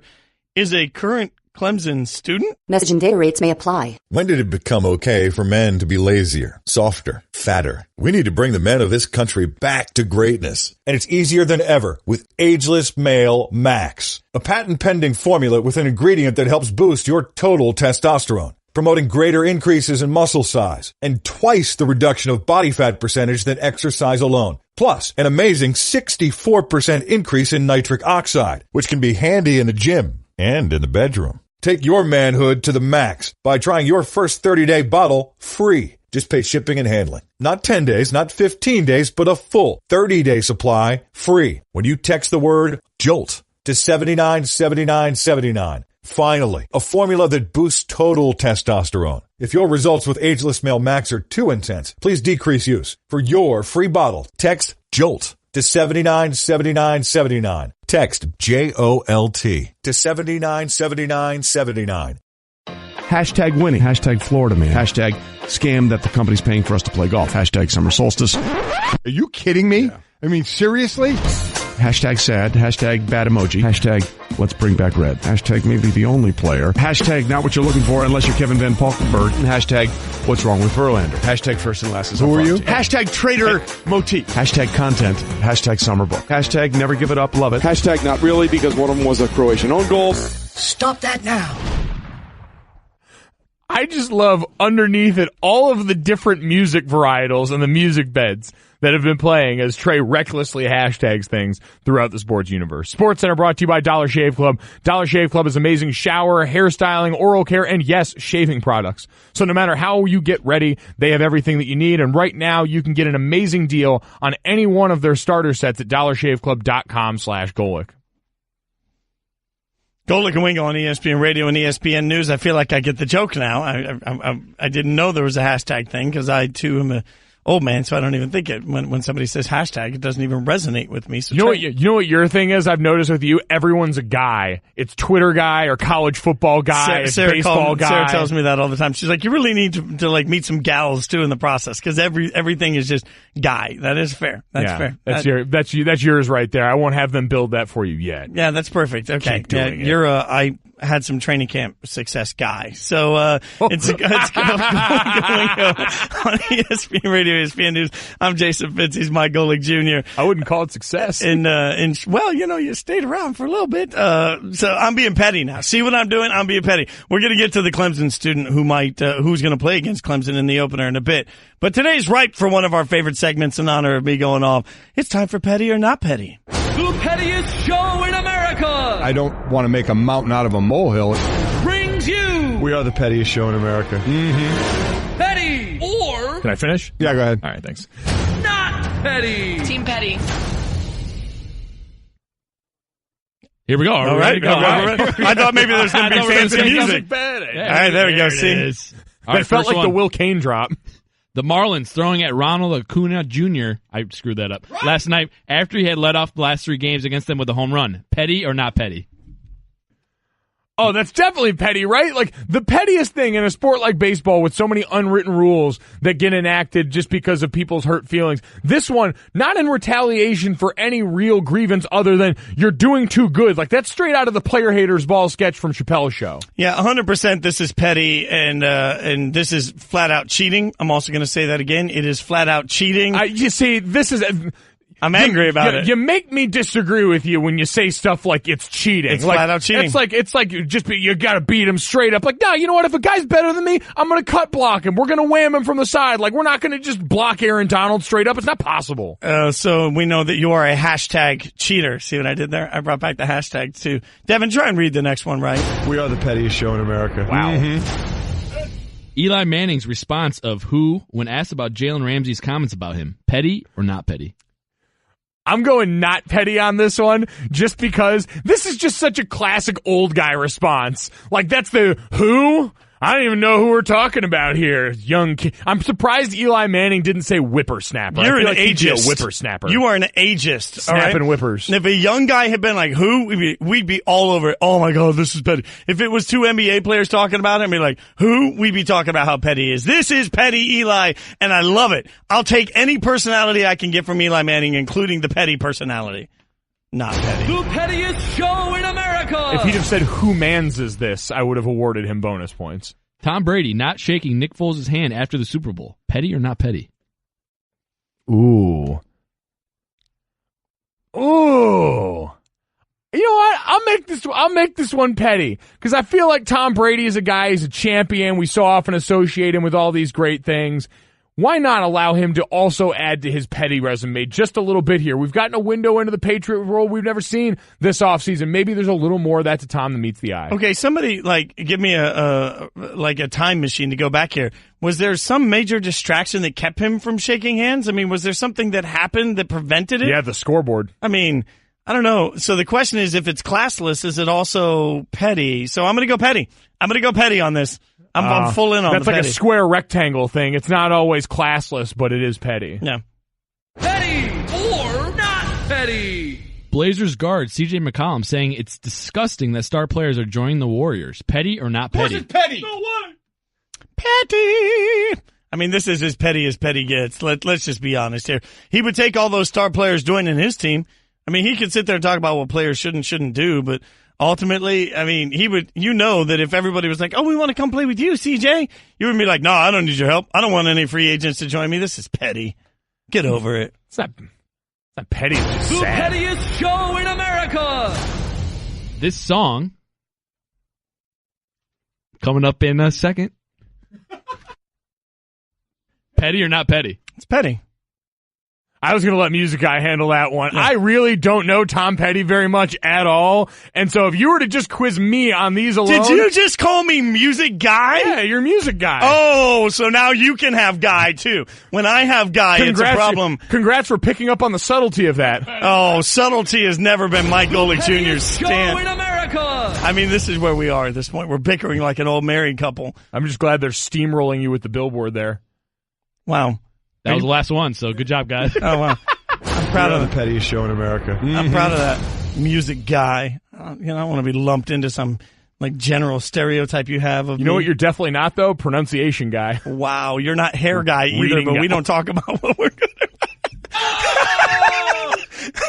is a current Clemson student. Message and data rates may apply. When did it become okay for men to be lazier, softer, fatter? We need to bring the men of this country back to greatness. And it's easier than ever with Ageless Male Max, a patent-pending formula with an ingredient that helps boost your total testosterone, promoting greater increases in muscle size and twice the reduction of body fat percentage than exercise alone. Plus, an amazing 64% increase in nitric oxide, which can be handy in the gym and in the bedroom. Take your manhood to the max by trying your first 30-day bottle free. Just pay shipping and handling. Not 10 days, not 15 days, but a full 30-day supply free when you text the word JOLT to 797979. Finally, a formula that boosts total testosterone. If your results with Ageless Male Max are too intense, please decrease use. For your free bottle, text JOLT to 797979. Text JOLT to 797979. Hashtag winning. Hashtag Florida man. Hashtag scam that the company's paying for us to play golf. Hashtag summer solstice. Are you kidding me? Yeah. I mean, seriously? Hashtag sad. Hashtag bad emoji. Hashtag let's bring back red. Hashtag maybe the only player. Hashtag not what you're looking for unless you're Kevin Van Valkenburg. And hashtag what's wrong with Verlander. Hashtag first and last is who are you? Hashtag trader motif. Hashtag content. Hashtag summer book. Hashtag never give it up. Love it. Hashtag not really because one of them was a Croatian own goal. Stop that now. I just love underneath it all of the different music varietals and the music beds that have been playing as Trey recklessly hashtags things throughout the sports universe. Sports Center brought to you by Dollar Shave Club. Dollar Shave Club is amazing shower, hairstyling, oral care, and yes, shaving products. So no matter how you get ready, they have everything that you need. And right now, you can get an amazing deal on any one of their starter sets at dollarshaveclub.com/Golic. Golic and Wingo on ESPN Radio and ESPN News. I feel like I get the joke now. I didn't know there was a hashtag thing because I, too, am a old man, so I don't even think it. When somebody says hashtag, it doesn't even resonate with me. So you know what your thing is? I've noticed with you, everyone's a guy. It's Twitter guy or college football guy. Sarah baseball guy. Sarah tells me that all the time. She's like, you really need to like meet some gals too in the process because everything is just guy. That is fair. That's fair. That's yours right there. I won't have them build that for you yet. Yeah, that's perfect. Okay, Keep doing it. You're I had some training camp success guy. So it's going on ESPN Radio, ESPN News. I'm Jason Fitz. He's my Golic Jr. I wouldn't call it success. Well, you stayed around for a little bit. So I'm being petty now. See what I'm doing? I'm being petty. We're going to get to the Clemson student who's going to play against Clemson in the opener in a bit. But today's ripe for one of our favorite segments in honor of me going off. It's time for Petty or Not Petty. The pettiest show in America. I don't want to make a mountain out of a molehill. Brings you. We are the pettiest show in America. Mm-hmm. Petty or. Can I finish? Yeah, go ahead. All right, thanks. Not petty. Team Petty. Here we go. All right. I thought maybe there's going to be fancy music. Yeah, all right, there we go. See? All right, felt like the Will Kane drop. The Marlins throwing at Ronald Acuna Jr. I screwed that up. Last night after he had led off the last 3 games against them with a home run. Petty or not petty? Oh, that's definitely petty, right? Like, the pettiest thing in a sport like baseball with so many unwritten rules that get enacted just because of people's hurt feelings. This one, not in retaliation for any real grievance other than you're doing too good. Like, that's straight out of the Player Haters Ball sketch from Chappelle's Show. Yeah, 100% this is petty, and this is flat-out cheating. I'm also going to say that again. It is flat-out cheating. You see, this is... I'm angry about it. You make me disagree with you when you say stuff like it's cheating. It's flat out cheating. It's like you gotta beat him straight up. Like, no, you know what? If a guy's better than me, I'm gonna cut block him. We're gonna wham him from the side. Like, we're not gonna just block Aaron Donald straight up. It's not possible. So we know that you are a hashtag cheater. See what I did there? I brought back the hashtag too. Devin, try and read the next one right. We are the pettiest show in America. Wow. Mm-hmm. Eli Manning's response of who when asked about Jalen Ramsey's comments about him. Petty or not petty? I'm going not petty on this one just because this is just such a classic old guy response. Like, that's the who? I don't even know who we're talking about here. Young kid. I'm surprised Eli Manning didn't say whippersnapper. You're an ageist. Whippersnapper. You are an ageist. Snapping right? whippers. And if a young guy had been like, who? We'd be all over it. Oh my God, this is petty. If it was 2 NBA players talking about it and be like, who? We'd be talking about how petty he is. This is petty Eli, and I love it. I'll take any personality I can get from Eli Manning, including the petty personality. Not petty. The pettiest show in America. If he'd have said who mans is this, I would have awarded him bonus points. Tom Brady not shaking Nick Foles' hand after the Super Bowl. Petty or not petty? Ooh. You know what? I'll make this one petty because I feel like Tom Brady is a guy. He's a champion. We so often associate him with all these great things. Why not allow him to also add to his petty resume just a little bit here? We've gotten a window into the Patriot world we've never seen this offseason. Maybe there's a little more of that to Tom that meets the eye. Okay, somebody give me a time machine to go back here. Was there some major distraction that kept him from shaking hands? I mean, was there something that happened that prevented it? Yeah, the scoreboard. I mean, I don't know. So the question is, if it's classless, is it also petty? So I'm going to go petty. I'm going to go petty on this. I'm full in on that's the like petty. A square rectangle thing. It's not always classless, but it is petty. Yeah. Petty or not petty? Blazers guard C.J. McCollum saying it's disgusting that star players are joining the Warriors. Petty or not petty? Of course it's petty. No way. Petty. I mean, this is as petty gets. Let's just be honest here. He would take all those star players joining his team. I mean, he could sit there and talk about what players should and shouldn't do, but ultimately, I mean, he would, that if everybody was like, oh, we want to come play with you, CJ, you would be like, no, I don't need your help. I don't want any free agents to join me. This is petty. Get over it. It's not petty. It's just the sad. pettiest show in America. This song, coming up in a second, Petty or not petty? It's petty. I was going to let Music Guy handle that one. Yeah. I really don't know Tom Petty very much at all. And so if you were to just quiz me on these alone. Did you just call me Music Guy? Yeah, you're Music Guy. Oh, so now you can have Guy, too. When I have Guy, it's a problem. Congrats for picking up on the subtlety of that. Oh, subtlety has never been Mike Golic Jr.'s stand. Show in America. I mean, this is where we are at this point. We're bickering like an old married couple. I'm just glad they're steamrolling you with the billboard there. Wow. That was the last one, so good job, guys. Oh, wow. I'm proud of the pettiest show in America. I'm proud of that Music Guy. I don't want to be lumped into some like general stereotype you have of You know what you're definitely not, though? Pronunciation guy. Wow, you're not hair guy either, but we don't talk about what we're good at.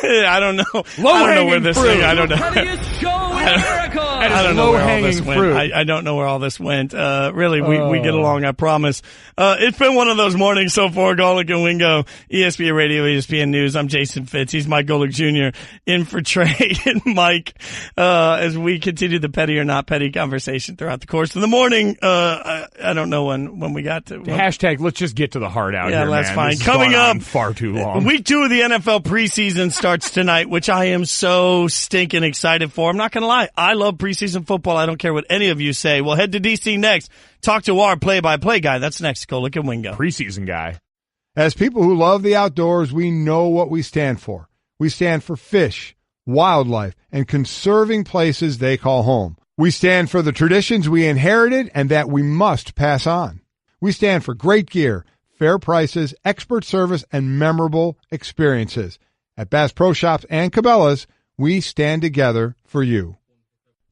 I don't know. I don't know where this thing. I don't know. I don't know where all this went. I don't know where all this went. Really, we get along. I promise. It's been one of those mornings so far. Golic and Wingo, ESPN Radio, ESPN News. I'm Jason Fitz. He's Mike Golic Jr. in for Trey and Mike as we continue the petty or not petty conversation throughout the course of the morning. I don't know when we got to hashtag. Let's just get to the heart out here. Yeah, that's fine. This Coming up, far too long. Week 2 of the NFL preseason starts tonight, which I am so stinking excited for. I'm not going to lie. I love preseason football. I don't care what any of you say. We'll head to D.C. next. Talk to our play-by-play guy. That's next. Golic and Wingo. Preseason guy. As people who love the outdoors, we know what we stand for. We stand for fish, wildlife, and conserving places they call home. We stand for the traditions we inherited and that we must pass on. We stand for great gear, fair prices, expert service, and memorable experiences. At Bass Pro Shops and Cabela's, we stand together for you.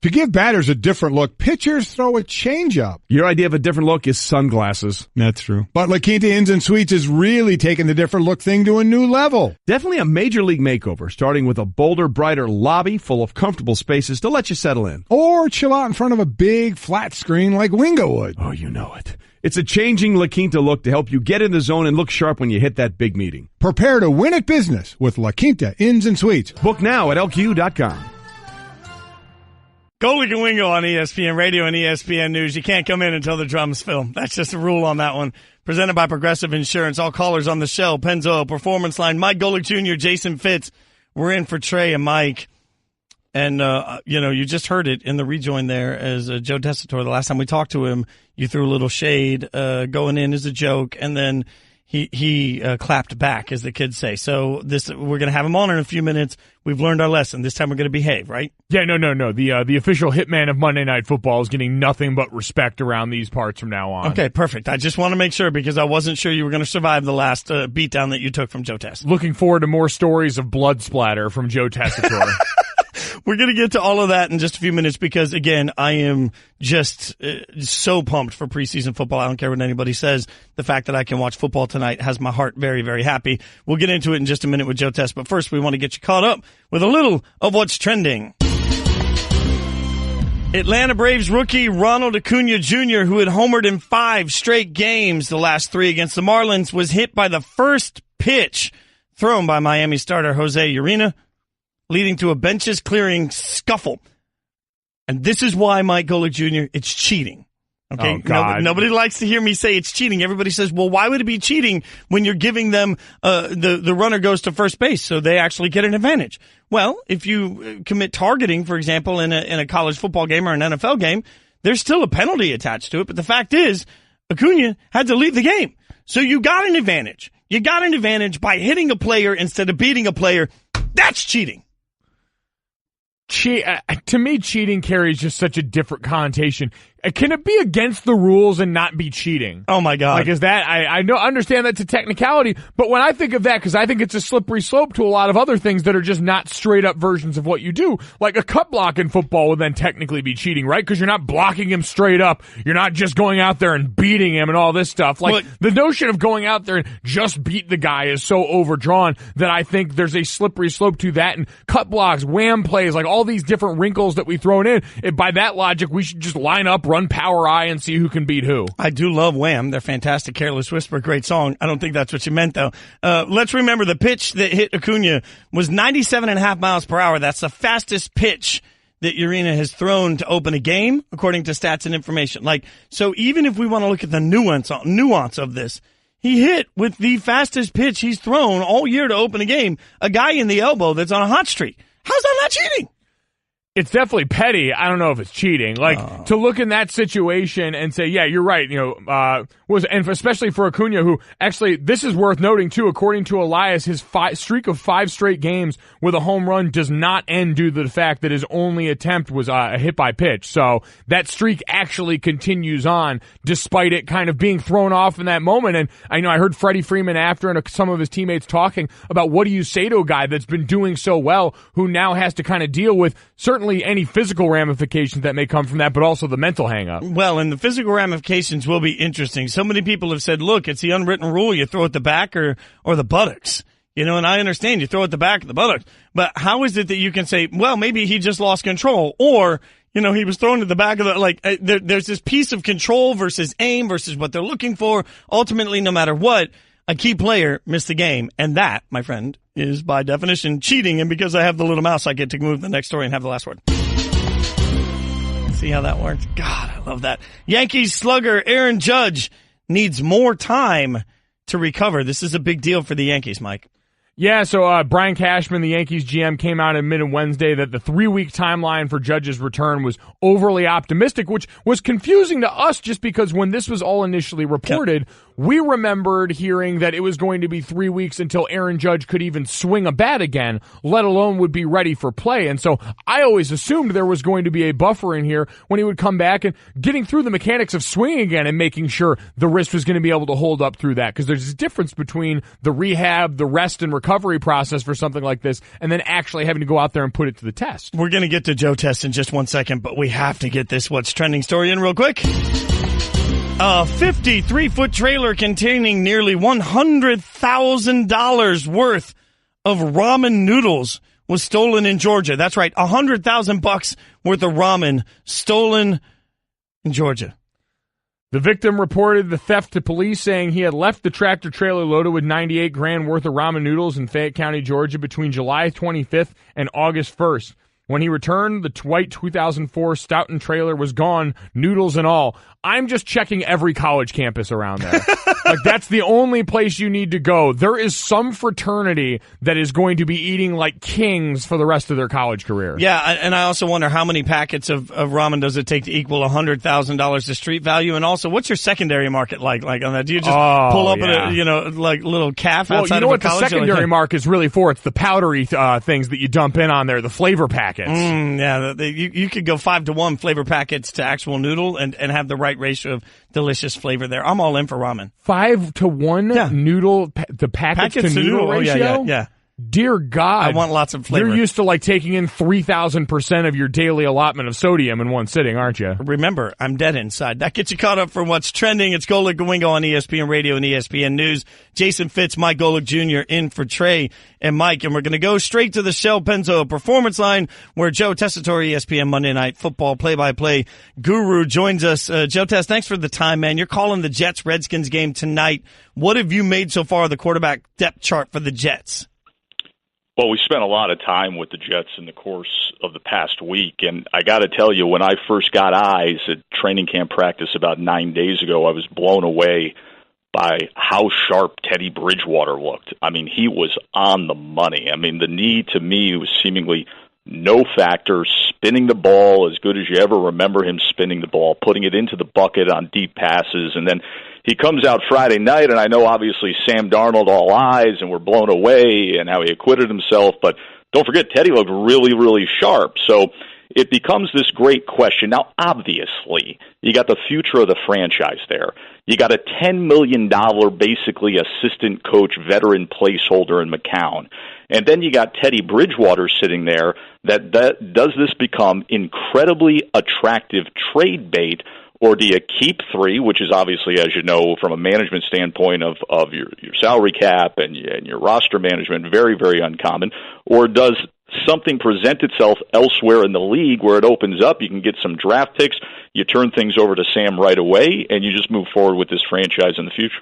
To give batters a different look, pitchers throw a changeup. Your idea of a different look is sunglasses. That's true. But La Quinta Inns and Suites is really taking the different look thing to a new level. Definitely a major league makeover, starting with a bolder, brighter lobby full of comfortable spaces to let you settle in. Or chill out in front of a big flat screen like Wingo would. Oh, you know it. It's a changing La Quinta look to help you get in the zone and look sharp when you hit that big meeting. Prepare to win at business with La Quinta Inns and Suites. Book now at LQ.com. Golic and Wingo on ESPN Radio and ESPN News. You can't come in until the drums fill. That's just a rule on that one. Presented by Progressive Insurance. All callers on the show. Pennzoil, Performance Line, Mike Golic Jr., Jason Fitz. We're in for Trey and Mike. And, you just heard it in the rejoin there as Joe Tessitore. The last time we talked to him, you threw a little shade going in as a joke, and then he clapped back, as the kids say. So we're going to have him on in a few minutes. We've learned our lesson. This time we're going to behave, right? Yeah, no. The official hitman of Monday Night Football is getting nothing but respect around these parts from now on. Okay, perfect. I just want to make sure because I wasn't sure you were going to survive the last beatdown that you took from Joe Tess. Looking forward to more stories of blood splatter from Joe Tessitore. We're going to get to all of that in just a few minutes because, again, I am just so pumped for preseason football. I don't care what anybody says. The fact that I can watch football tonight has my heart very, very happy. We'll get into it in just a minute with Joe Tess, but first we want to get you caught up with a little of what's trending. Atlanta Braves rookie Ronald Acuna Jr., who had homered in 5 straight games, the last 3 against the Marlins, was hit by the first pitch thrown by Miami starter Jose Urena, leading to a benches-clearing scuffle. And this is why, Mike Golic Jr., it's cheating. Okay, oh, God. Nobody likes to hear me say it's cheating. Everybody says, well, why would it be cheating when you're giving them the runner goes to first base so they actually get an advantage? Well, if you commit targeting, for example, in a college football game or an NFL game, there's still a penalty attached to it. But the fact is, Acuna had to leave the game. So you got an advantage. You got an advantage by hitting a player instead of beating a player. That's cheating. To me, cheating carries just such a different connotation. Can it be against the rules and not be cheating? Oh, my God. Like, is that, I know, understand that's a technicality, but when I think of that, because I think it's a slippery slope to a lot of other things that are just not straight up versions of what you do. Like a cut block in football would then technically be cheating, right? Because you're not blocking him straight up. You're not just going out there and beating him and all this stuff. Like, the notion of going out there and just beat the guy is so overdrawn that I think there's a slippery slope to that. And cut blocks, wham plays, like all these different wrinkles that we thrown in. By that logic, we should just line up, run power eye, and see who can beat who. I do love Wham. They're fantastic. Careless Whisper, great song. I don't think that's what you meant, though. Let's remember the pitch that hit Acuna was 97.5 miles per hour. That's the fastest pitch that Urena has thrown to open a game, according to stats and information. So even if we want to look at the nuance of this, he hit with the fastest pitch he's thrown all year to open a game, a guy in the elbow that's on a hot streak. How's that not cheating? It's definitely petty. I don't know if it's cheating. To look in that situation and say, yeah, you're right. And especially for Acuna, who actually, this is worth noting too. According to Elias, his streak of 5 straight games with a home run does not end due to the fact that his only attempt was a hit by pitch. So that streak actually continues on despite it kind of being thrown off in that moment. And I heard Freddie Freeman after and some of his teammates talking about what do you say to a guy that's been doing so well, who now has to kind of deal with certainly any physical ramifications that may come from that, but also the mental hang-up. Well, and the physical ramifications will be interesting. So many people have said, look, it's the unwritten rule. You throw it the back or the buttocks. And I understand you throw it the back or the buttocks. But how is it that you can say, well, maybe he just lost control, or he was thrown to the back of the, there's this piece of control versus aim versus what they're looking for. Ultimately, no matter what, a key player missed the game. And that, my friend, is by definition cheating. And because I have the little mouse, I get to move to the next story and have the last word. See how that works? God, I love that. Yankees slugger Aaron Judge needs more time to recover. This is a big deal for the Yankees, Mike. Yeah, so Brian Cashman, the Yankees GM, came out and admitted Wednesday that the 3-week timeline for Judge's return was overly optimistic, which was confusing to us just because when this was all initially reported, we remembered hearing that it was going to be 3 weeks until Aaron Judge could even swing a bat again, let alone would be ready for play. And so I always assumed there was going to be a buffer in here when he would come back and getting through the mechanics of swinging again and making sure the wrist was going to be able to hold up through that, because there's a difference between the rehab, the rest and recovery process for something like this, and then actually having to go out there and put it to the test. We're going to get to Joe Test in just 1 second, but we have to get this What's Trending story in real quick. A 53-foot trailer containing nearly $100,000 worth of ramen noodles was stolen in Georgia. That's right, $100,000 worth of ramen stolen in Georgia. The victim reported the theft to police, saying he had left the tractor trailer loaded with $98,000 worth of ramen noodles in Fayette County, Georgia, between July 25th and August 1st. When he returned, the white 2004 Stoughton trailer was gone, noodles and all. I'm just checking every college campus around there. That's the only place you need to go. There is some fraternity that is going to be eating like kings for the rest of their college career. Yeah, and I also wonder how many packets of ramen does it take to equal $100,000 to street value? And also, what's your secondary market like on that? Do you just pull up at a little calf outside of a college? Well, you know what the secondary market is really for? It's the powdery things that you dump in on there, the flavor packets. You could go 5-to-1 flavor packets to actual noodle and have the right ratio of delicious flavor there. I'm all in for ramen. 5-to-1 noodle, the packets to noodle ratio? Yeah. Dear God. I want lots of flavor. You're used to taking in 3,000% of your daily allotment of sodium in one sitting, aren't you? Remember, I'm dead inside. That gets you caught up for what's trending. It's Golic and Wingo on ESPN Radio and ESPN News. Jason Fitz, Mike Golic Jr. in for Trey and Mike. And we're going to go straight to the Shell Penzo Performance Line, where Joe Tessitore, ESPN Monday Night Football play-by-play guru, joins us. Joe Tess, thanks for the time, man. You're calling the Jets-Redskins game tonight. What have you made so far of the quarterback depth chart for the Jets? Well, we spent a lot of time with the Jets in the course of the past week, and I got to tell you, when I first got eyes at training camp practice about 9 days ago, I was blown away by how sharp Teddy Bridgewater looked. I mean, he was on the money. I mean, the knee to me was seemingly no factor, spinning the ball as good as you ever remember him spinning the ball, putting it into the bucket on deep passes, and then he comes out Friday night, and I know obviously Sam Darnold all eyes, and we're blown away and how he acquitted himself, but don't forget Teddy looked really, really sharp. So it becomes this great question. Now, obviously, you got the future of the franchise there. You got a $10 million basically assistant coach, veteran placeholder in McCown. And then you got Teddy Bridgewater sitting there. That does this become incredibly attractive trade bait, or do you keep three, which is obviously, as you know, from a management standpoint of your salary cap and your roster management, very, very uncommon, or does something present itself elsewhere in the league where it opens up, you can get some draft picks, you turn things over to Sam right away, and you just move forward with this franchise in the future?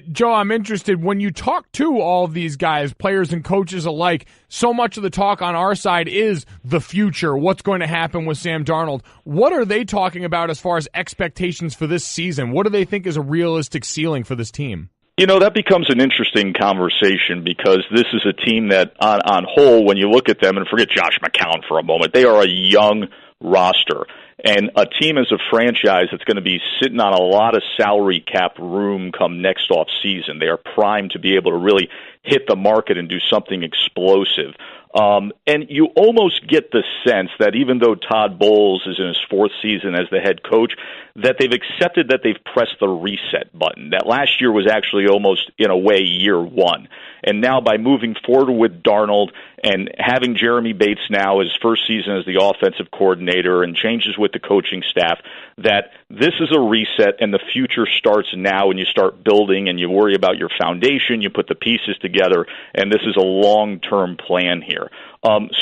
Joe, I'm interested, when you talk to all of these guys, players and coaches alike, so much of the talk on our side is the future, what's going to happen with Sam Darnold. What are they talking about as far as expectations for this season? What do they think is a realistic ceiling for this team? You know, that becomes an interesting conversation because this is a team that, on whole, when you look at them, and forget Josh McCown for a moment, they are a young roster. And a team as a franchise that's going to be sitting on a lot of salary cap room come next off season. They are primed to be able to really hit the market and do something explosive. And you almost get the sense that even though Todd Bowles is in his fourth season as the head coach, that they've accepted that they've pressed the reset button. That last year was actually almost, in a way, year one. And now by moving forward with Darnold and having Jeremy Bates now his first season as the offensive coordinator and changes with the coaching staff, that this is a reset and the future starts now, and you start building and you worry about your foundation, you put the pieces together, and this is a long-term plan here.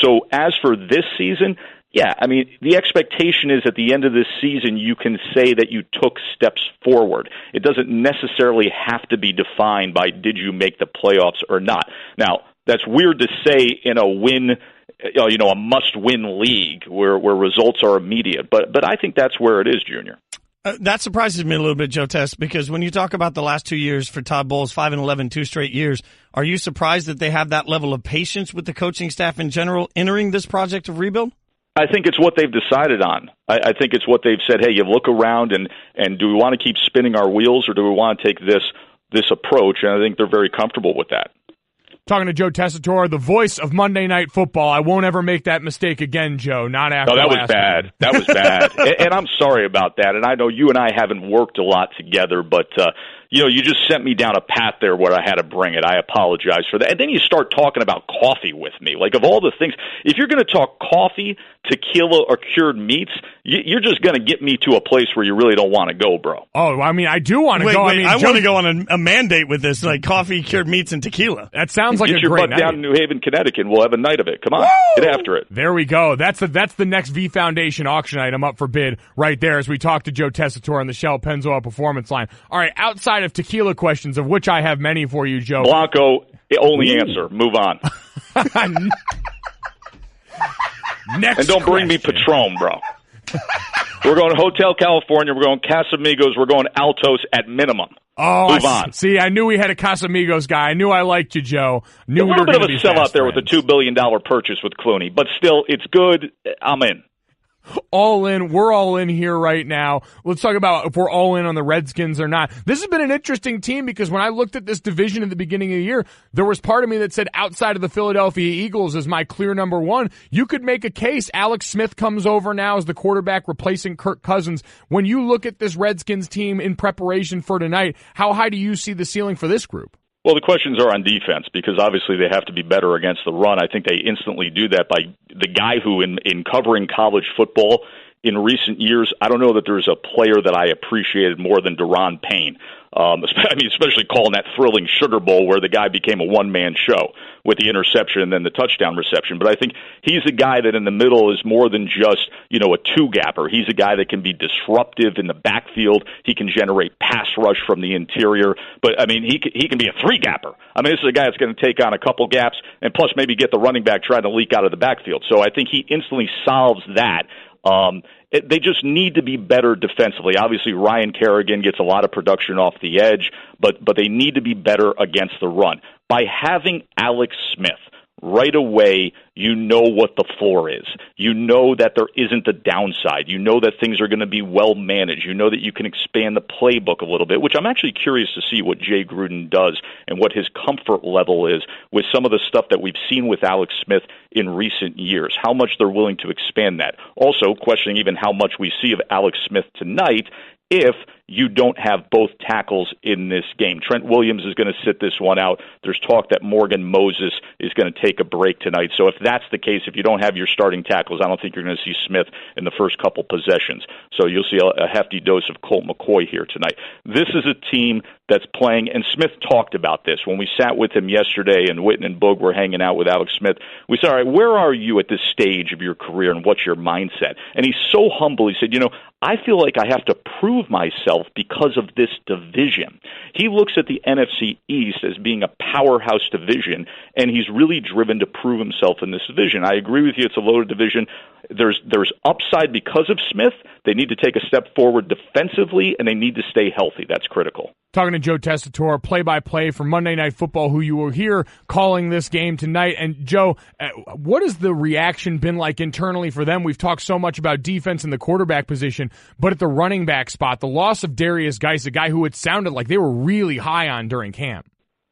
So as for this season, yeah, I mean, the expectation is at the end of this season you can say that you took steps forward. It doesn't necessarily have to be defined by did you make the playoffs or not. Now, that's weird to say in a a must-win league where results are immediate, but I think that's where it is, Junior. That surprises me a little bit, Joe Tess, because when you talk about the last 2 years for Todd Bowles, 5-11, 2 straight years, are you surprised that they have that level of patience with the coaching staff in general entering this project of rebuild? I think it's what they've decided on. I think it's what they've said, hey, you look around and do we want to keep spinning our wheels or do we want to take this approach? And I think they're very comfortable with that. Talking to Joe Tessitore, the voice of Monday Night Football. I won't ever make that mistake again, Joe. Not after. No, that was bad. That was bad. And I'm sorry about that. And I know you and I haven't worked a lot together, but you just sent me down a path there where I had to bring it. I apologize for that. And then you start talking about coffee with me. Like, of all the things, if you're going to talk coffee, tequila, or cured meats, you're just going to get me to a place where you really don't want to go, bro. Oh, I mean, I do want to go. I want to go on a mandate with this, like coffee, cured meats, and tequila. That sounds like get a your great butt down in New Haven, Connecticut, and we'll have a night of it. Come on, Woo! Get after it. There we go. That's the next V Foundation auction item up for bid right there as we talk to Joe Tessitore on the Shell Pennzoil Performance Line. All right, outside of tequila questions, of which I have many for you, Joe. Blanco, only answer. Move on. Next and don't bring me Patron, bro. We're going to Hotel California. We're going Casamigos. We're going Altos at minimum. Oh, move on. See, I knew we had a Casamigos guy. I knew I liked you, Joe. A little bit of a sellout there with the $2 billion purchase with Clooney, but still, it's good. I'm in. All in. We're all in here right now. Let's talk about if we're all in on the Redskins or not. This has been an interesting team because when I looked at this division at the beginning of the year, there was part of me that said outside of the Philadelphia Eagles is my clear number one. You could make a case. Alex Smith comes over now as the quarterback replacing Kirk Cousins. When you look at this Redskins team in preparation for tonight, how high do you see the ceiling for this group? Well, the questions are on defense because obviously they have to be better against the run. I think they instantly do that by the guy who, in covering college football in recent years, I don't know that there's a player that I appreciated more than Deron Payne. Especially calling that thrilling Sugar Bowl where the guy became a one-man show with the interception and then the touchdown reception. But I think he's a guy that in the middle is more than just, a two-gapper. He's a guy that can be disruptive in the backfield. He can generate pass rush from the interior. But, he can be a three-gapper. This is a guy that's going to take on a couple gaps and plus maybe get the running back trying to leak out of the backfield. So I think he instantly solves that. They just need to be better defensively. Obviously, Ryan Kerrigan gets a lot of production off the edge, but they need to be better against the run. By having Alex Smith right away, you know what the floor is. You know that there isn't a downside. You know that things are going to be well managed. You know that you can expand the playbook a little bit, which I'm actually curious to see what Jay Gruden does and what his comfort level is with some of the stuff that we've seen with Alex Smith in recent years, how much they're willing to expand that. Also, questioning even how much we see of Alex Smith tonight if you don't have both tackles in this game. Trent Williams is going to sit this one out. There's talk that Morgan Moses is going to take a break tonight. So if that's the case, if you don't have your starting tackles, I don't think you're going to see Smith in the first couple possessions. So you'll see a hefty dose of Colt McCoy here tonight. This is a team that's playing, and Smith talked about this when we sat with him yesterday and Witten and Boog were hanging out with Alex Smith. We said, all right, where are you at this stage of your career and what's your mindset? And he's so humble. He said, I feel like I have to prove myself because of this division. He looks at the NFC East as being a powerhouse division, and he's really driven to prove himself in this division. I agree with you, it's a loaded division. There's upside because of Smith. They need to take a step forward defensively, and they need to stay healthy. That's critical. Talking to Joe Tessitore, play-by-play for Monday Night Football, who you will hear calling this game tonight. And, Joe, what has the reaction been like internally for them? We've talked so much about defense and the quarterback position, but at the running back spot, the loss of Darius Geis, a guy who it sounded like they were really high on during camp.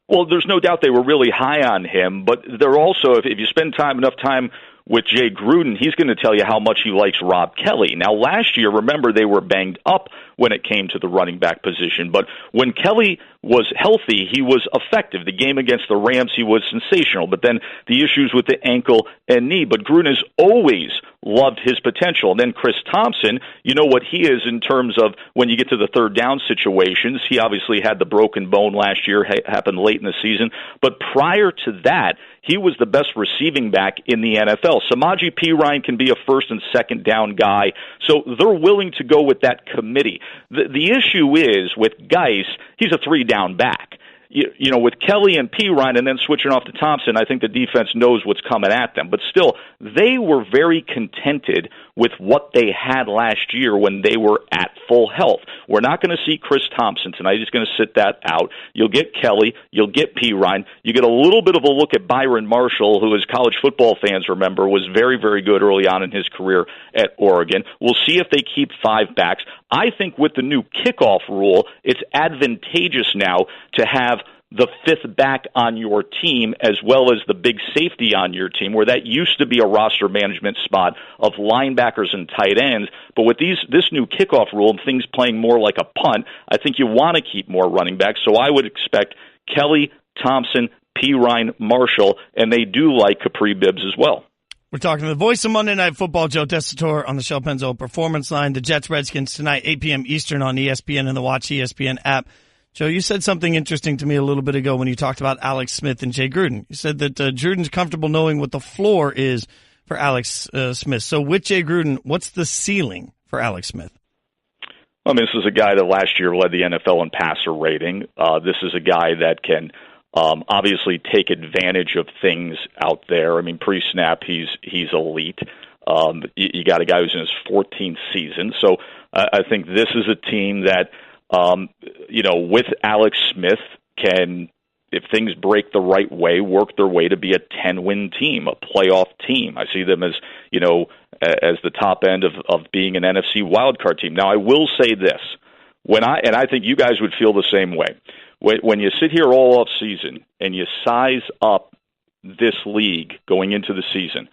Well, there's no doubt they were really high on him, but they're also, if you spend enough time with Jay Gruden, he's going to tell you how much he likes Rob Kelly. Now, last year, remember, they were banged up when it came to the running back position, but when Kelly was healthy, he was effective. The game against the Rams, he was sensational, but then the issues with the ankle and knee. But Gruden has always loved his potential. And then Chris Thompson, you know what he is in terms of when you get to the third down situations. He obviously had the broken bone last year, happened late in the season, but prior to that, he was the best receiving back in the NFL. Samaje Perine can be a first and second down guy, so they're willing to go with that committee. The issue is with Geis, he's a three-down back. You know, with Kelly and Perine and then switching off to Thompson, I think the defense knows what's coming at them. But still, they were very contented with what they had last year when they were at full health. We're not going to see Chris Thompson tonight. He's going to sit that out. You'll get Kelly. You'll get Perine. You get a little bit of a look at Byron Marshall, who, as college football fans remember, was very, very good early on in his career at Oregon. We'll see if they keep five backs. I think with the new kickoff rule, it's advantageous now to have the fifth back on your team as well as the big safety on your team, where that used to be a roster management spot of linebackers and tight ends. But with this new kickoff rule and things playing more like a punt, I think you want to keep more running backs. So I would expect Kelly, Thompson, Perine, Marshall, and they do like Capri Bibbs as well. We're talking to the voice of Monday Night Football, Joe Tessitore, on the Shell Pennzoil Performance Line. The Jets-Redskins tonight, 8 p.m. Eastern on ESPN and the Watch ESPN app. Joe, you said something interesting to me a little bit ago when you talked about Alex Smith and Jay Gruden. You said that Gruden's comfortable knowing what the floor is for Alex Smith. So with Jay Gruden, what's the ceiling for Alex Smith? I mean, this is a guy that last year led the NFL in passer rating. This is a guy that can obviously take advantage of things out there. I mean, pre-snap, he's elite. You got a guy who's in his 14th season. So I think this is a team that, with Alex Smith, can, if things break the right way, work their way to be a 10-win team, a playoff team. I see them as, as the top end of being an NFC wildcard team. Now, I will say this, and I think you guys would feel the same way. When you sit here all off season and you size up this league going into the season,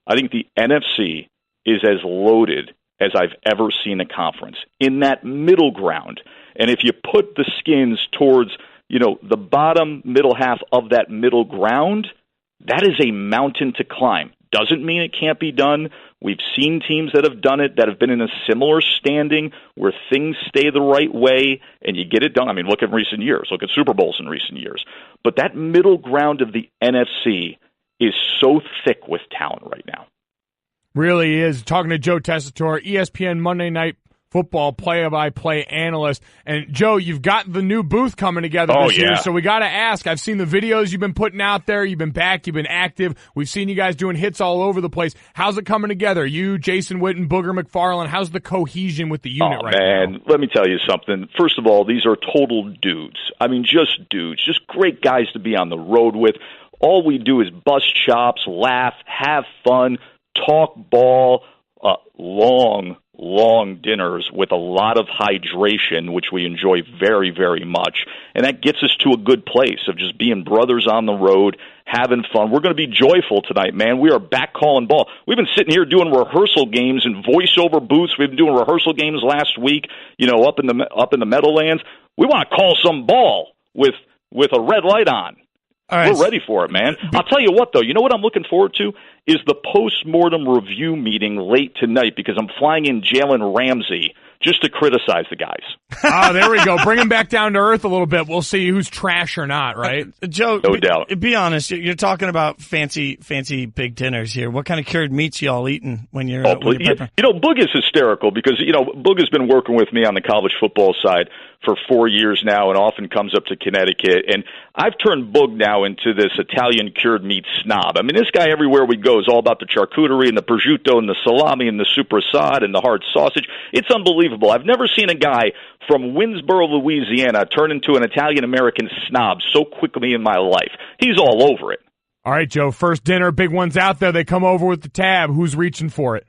I think the NFC is as loaded as I've ever seen a conference in that middle ground. And if you put the Skins towards, the bottom middle half of that middle ground, that is a mountain to climb. Doesn't mean it can't be done. We've seen teams that have done it that have been in a similar standing where things stay the right way and you get it done. I mean, look at recent years. Look at Super Bowls in recent years. But that middle ground of the NFC is so thick with talent right now. Really is. Talking to Joe Tessitore, ESPN Monday Night Football play-by-play analyst. And, Joe, you've got the new booth coming together this year, so we got to ask. I've seen the videos you've been putting out there. You've been back. You've been active. We've seen you guys doing hits all over the place. How's it coming together? You, Jason Witten, Booger McFarland, how's the cohesion with the unit right now? Man, let me tell you something. First of all, these are total dudes. I mean, just dudes. Just great guys to be on the road with. All we do is bust chops, laugh, have fun, talk ball, long dinners with a lot of hydration, which we enjoy very, very much. And that gets us to a good place of just being brothers on the road, having fun. We're going to be joyful tonight, man. We are back calling ball. We've been sitting here doing rehearsal games and voiceover booths. We've been doing rehearsal games last week, up in the Meadowlands. We want to call some ball with a red light on. All right. We're ready for it, man. I'll tell you what, though. You know what I'm looking forward to is the post-mortem review meeting late tonight because I'm flying in Jalen Ramsey just to criticize the guys. Oh, there we go. Bring him back down to earth a little bit. We'll see who's trash or not, right? Joe, no doubt. Be honest. You're talking about fancy big dinners here. What kind of cured meats y'all eating when you're prepping? Boog is hysterical because, Boog has been working with me on the college football side for 4 years now and often comes up to Connecticut. And I've turned Boog now into this Italian cured meat snob. I mean, this guy everywhere we go is all about the charcuterie and the prosciutto and the salami and the sopressade and the hard sausage. It's unbelievable. I've never seen a guy from Winsboro, Louisiana turn into an Italian-American snob so quickly in my life. He's all over it. All right, Joe, first dinner, big one's out there. They come over with the tab. Who's reaching for it?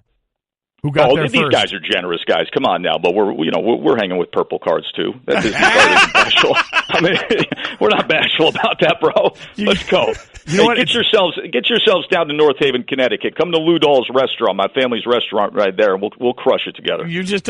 Who got there these first? Guys are generous guys. Come on now, but we're hanging with purple cards too. That business card isn't bashful. I mean, we're not bashful about that, bro. Let's go. Get yourselves down to North Haven, Connecticut. Come to Lou Doll's restaurant, my family's restaurant right there, and we'll crush it together. You just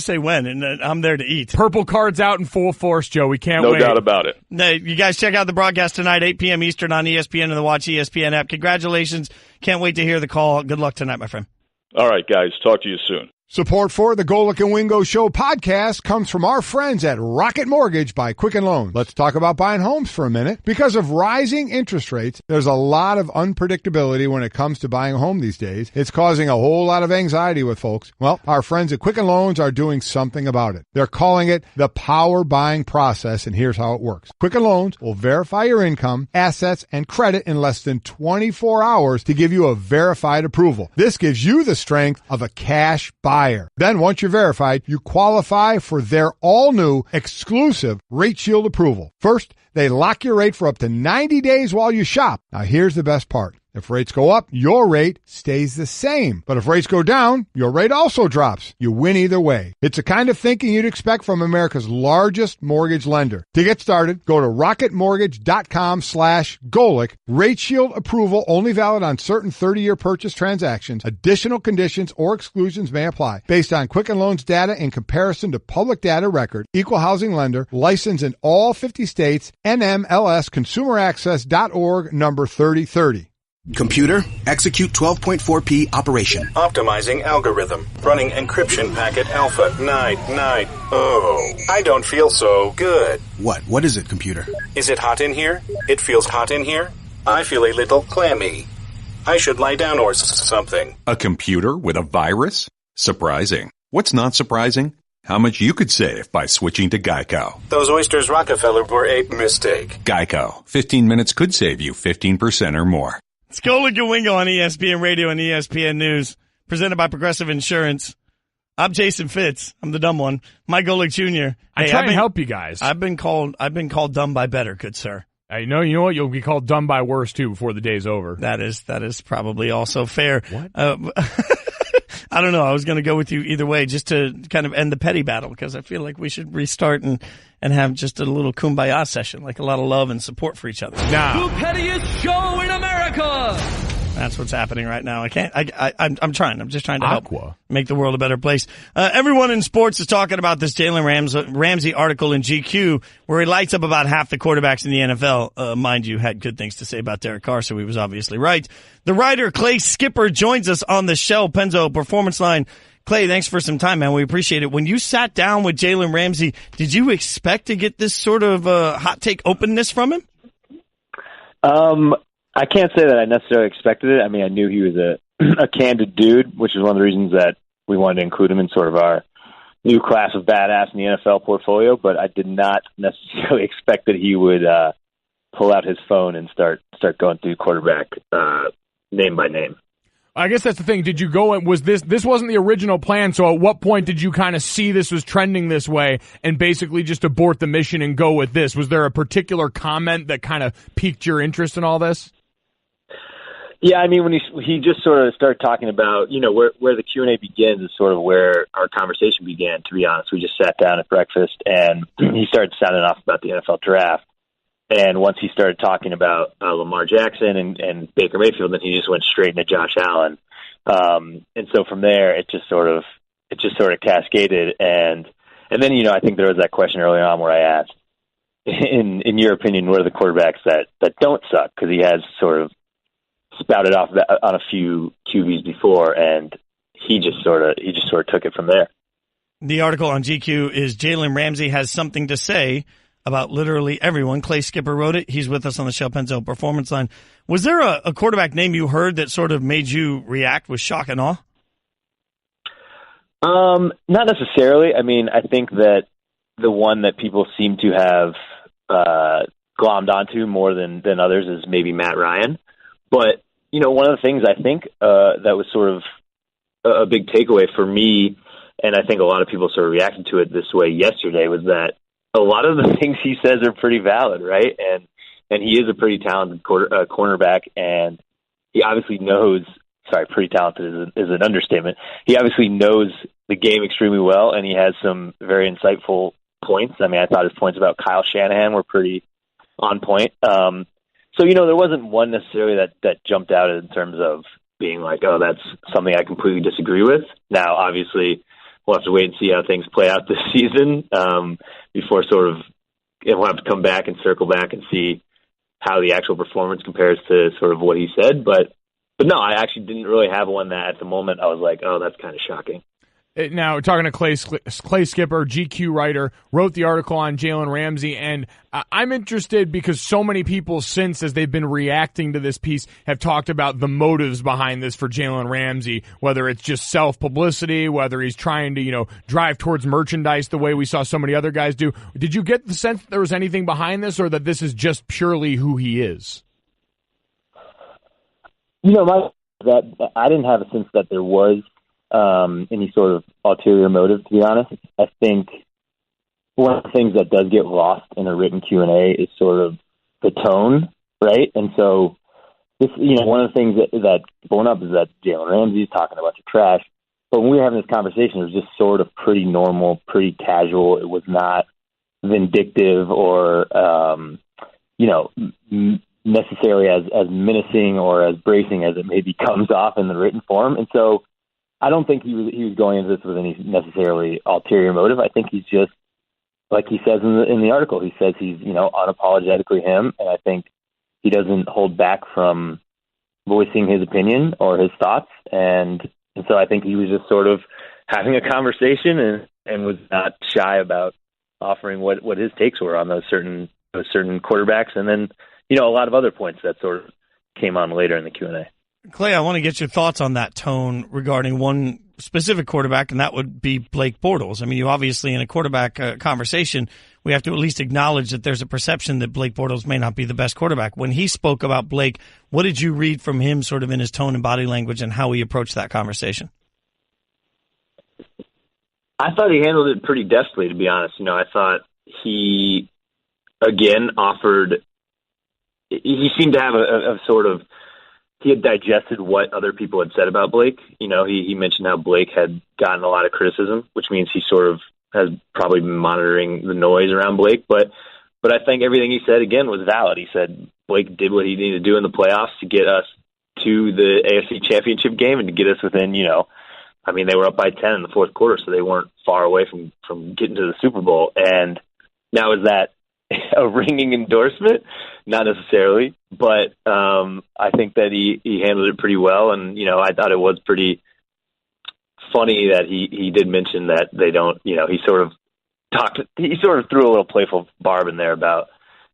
say when, and I'm there to eat. Purple cards out in full force, Joe. We can't wait. No doubt about it. Hey, you guys check out the broadcast tonight, 8 p.m. Eastern on ESPN and the Watch ESPN app. Congratulations. Can't wait to hear the call. Good luck tonight, my friend. All right, guys. Talk to you soon. Support for the Golic and Wingo Show podcast comes from our friends at Rocket Mortgage by Quicken Loans. Let's talk about buying homes for a minute. Because of rising interest rates, there's a lot of unpredictability when it comes to buying a home these days. It's causing a whole lot of anxiety with folks. Well, our friends at Quicken Loans are doing something about it. They're calling it the power buying process, and here's how it works. Quicken Loans will verify your income, assets, and credit in less than 24 hours to give you a verified approval. This gives you the strength of a cash buyer. Then once you're verified, you qualify for their all-new exclusive Rate Shield approval. First, they lock your rate for up to 90 days while you shop. Now here's the best part. If rates go up, your rate stays the same. But if rates go down, your rate also drops. You win either way. It's the kind of thinking you'd expect from America's largest mortgage lender. To get started, go to rocketmortgage.com/Golic. Rate Shield approval only valid on certain 30-year purchase transactions. Additional conditions or exclusions may apply. Based on Quicken Loans data in comparison to public data record, equal housing lender, licensed in all 50 states, NMLSconsumeraccess.org, number 3030. Computer, execute 12.4p operation. Optimizing algorithm. Running encryption packet alpha 990. Oh, I don't feel so good. What is it, computer? Is it hot in here? It feels hot in here? I feel a little clammy. I should lie down or something. A computer with a virus? Surprising. What's not surprising? How much you could save by switching to Geico. Those oysters Rockefeller were a mistake. Geico. 15 minutes could save you 15% or more. It's Golic and Wingo on ESPN Radio and ESPN News, presented by Progressive Insurance. I'm Jason Fitz. I'm the dumb one. Mike Golic Jr. I try and help you guys. I've been called dumb by better, good sir. You know what? You'll be called dumb by worse too before the day's over. That is probably also fair. What? I don't know. I was going to go with you either way, just to kind of end the petty battle, because I feel like we should restart and have just a little kumbaya session, like a lot of love and support for each other. Nah. The pettiest show in America. That's what's happening right now. I'm trying. I'm just trying to help make the world a better place. Everyone in sports is talking about this Jalen Ramsey article in GQ where he lights up about half the quarterbacks in the NFL. Mind you, had good things to say about Derek Carr, so he was obviously right. The writer Clay Skipper joins us on the Shell Penzo Performance Line. Clay, thanks for some time, man. We appreciate it. When you sat down with Jalen Ramsey, did you expect to get this sort of hot take openness from him? I can't say that I necessarily expected it. I mean, I knew he was a candid dude, which is one of the reasons that we wanted to include him in sort of our new class of badass in the NFL portfolio, but I did not necessarily expect that he would pull out his phone and start going through quarterback name by name. I guess that's the thing. Did you go and was this wasn't the original plan, so at what point did you kind of see this was trending this way and basically just abort the mission and go with this? Was there a particular comment that kind of piqued your interest in all this? Yeah, I mean, when he just sort of started talking about, where the Q&A begins is sort of where our conversation began, to be honest. We just sat down at breakfast, and he started sounding off about the NFL draft. And once he started talking about Lamar Jackson and Baker Mayfield, then he just went straight into Josh Allen. And so from there, it just sort of cascaded. And then, I think there was that question early on where I asked, in your opinion, what are the quarterbacks that don't suck? Because he has sort of spouted off on a few QBs before, and he just sort of took it from there. The article on GQ is Jalen Ramsey has something to say about literally everyone. Clay Skipper wrote it. He's with us on the Shell Penzo Performance Line. Was there a quarterback name you heard that sort of made you react with shock and awe? Not necessarily. I mean, I think that the one that people seem to have glommed onto more than others is maybe Matt Ryan. But, one of the things I think that was sort of a big takeaway for me, and I think a lot of people sort of reacted to it this way yesterday, was that a lot of the things he says are pretty valid, right? And he is a pretty talented cornerback, and he obviously knows. Sorry, pretty talented is an understatement. He obviously knows the game extremely well, and he has some very insightful points. I mean, I thought his points about Kyle Shanahan were pretty on point. So, there wasn't one necessarily that jumped out in terms of being like, oh, that's something I completely disagree with. Now, obviously, we'll have to wait and see how things play out this season before we'll have to come back and circle back and see how the actual performance compares to sort of what he said. But no, I actually didn't really have one that at the moment I was like, oh, that's kind of shocking. Now, talking to Clay Skipper, GQ writer, wrote the article on Jalen Ramsey, and I'm interested because so many people since, as they've been reacting to this piece, have talked about the motives behind this for Jalen Ramsey, whether it's just self-publicity, whether he's trying to, drive towards merchandise the way we saw so many other guys do. Did you get the sense that there was anything behind this, or that this is just purely who he is? I didn't have a sense that there was any sort of ulterior motive, to be honest. I think one of the things that does get lost in a written Q&A is sort of the tone, right? And so this, one of the things that's blown up is that Jalen Ramsey's talking about your trash. But when we were having this conversation, it was just sort of pretty normal, pretty casual. It was not vindictive or, necessarily as menacing or as bracing as it maybe comes off in the written form. And so I don't think he was going into this with any necessarily ulterior motive. I think he's just, like he says in the article, he says he's, unapologetically him. And I think he doesn't hold back from voicing his opinion or his thoughts. And so I think he was just sort of having a conversation and was not shy about offering what his takes were on those certain quarterbacks. And then, a lot of other points that sort of came on later in the Q&A. Clay, I want to get your thoughts on that tone regarding one specific quarterback, and that would be Blake Bortles. I mean, you obviously, in a quarterback conversation, we have to at least acknowledge that there's a perception that Blake Bortles may not be the best quarterback. When he spoke about Blake, what did you read from him sort of in his tone and body language and how he approached that conversation? I thought he handled it pretty deftly, to be honest. I thought he, again, he seemed to have a sort of, he had digested what other people had said about Blake. He mentioned how Blake had gotten a lot of criticism, which means he sort of has probably been monitoring the noise around Blake. But I think everything he said, again, was valid. He said Blake did what he needed to do in the playoffs to get us to the AFC Championship game and to get us within, they were up by 10 in the fourth quarter, so they weren't far away from getting to the Super Bowl. And now is that a ringing endorsement? Not necessarily, but I think that he handled it pretty well, and I thought it was pretty funny that he did mention that they don't. He sort of threw a little playful barb in there about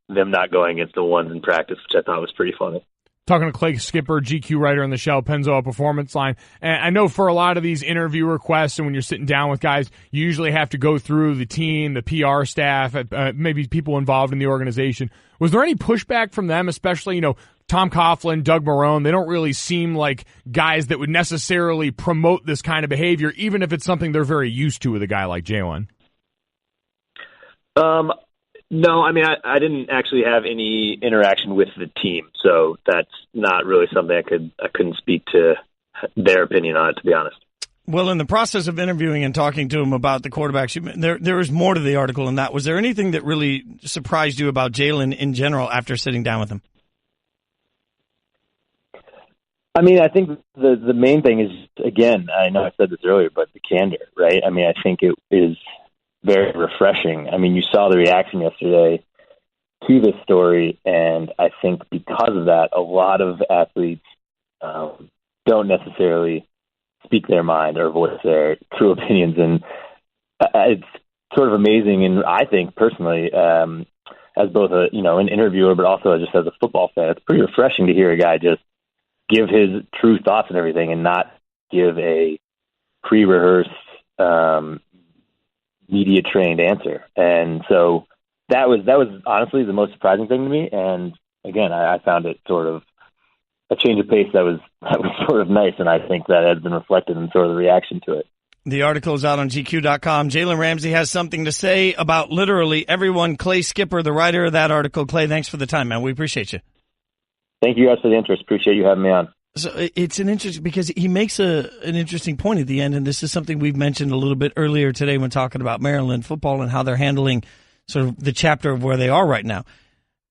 them not going against the ones in practice, which I thought was pretty funny. Talking to Clay Skipper, GQ writer on the Shell Penzo Performance Line. And I know for a lot of these interview requests and when you're sitting down with guys, you usually have to go through the team, the PR staff, maybe people involved in the organization. Was there any pushback from them, especially, Tom Coughlin, Doug Marrone? They don't really seem like guys that would necessarily promote this kind of behavior, even if it's something they're very used to with a guy like Jalen. No, I didn't actually have any interaction with the team, so that's not really something I couldn't speak to their opinion on it, to be honest. Well, in the process of interviewing and talking to him about the quarterbacks, there was more to the article than that. Was there anything that really surprised you about Jalen in general after sitting down with him? I think the main thing is, again, I know I said this earlier, but the candor, right? I think it is very refreshing. You saw the reaction yesterday to this story, and I think because of that, a lot of athletes don't necessarily speak their mind or voice their true opinions. And It's sort of amazing, and I think personally, as both an interviewer, but also just as a football fan, it's pretty refreshing to hear a guy just give his true thoughts and everything, and not give a pre-rehearsed, media-trained answer. And so that was honestly the most surprising thing to me. And again, I found it sort of a change of pace that was sort of nice, and I think that has been reflected in sort of the reaction to it. The article is out on GQ.com. Jalen Ramsey has something to say about literally everyone. Clay Skipper, the writer of that article. Clay, thanks for the time, man. We appreciate you. Thank you guys for the interest. Appreciate you having me on. So it's an interesting, because he makes an interesting point at the end, and this is something we've mentioned a little bit earlier today when talking about Maryland football and how they're handling sort of the chapter of where they are right now.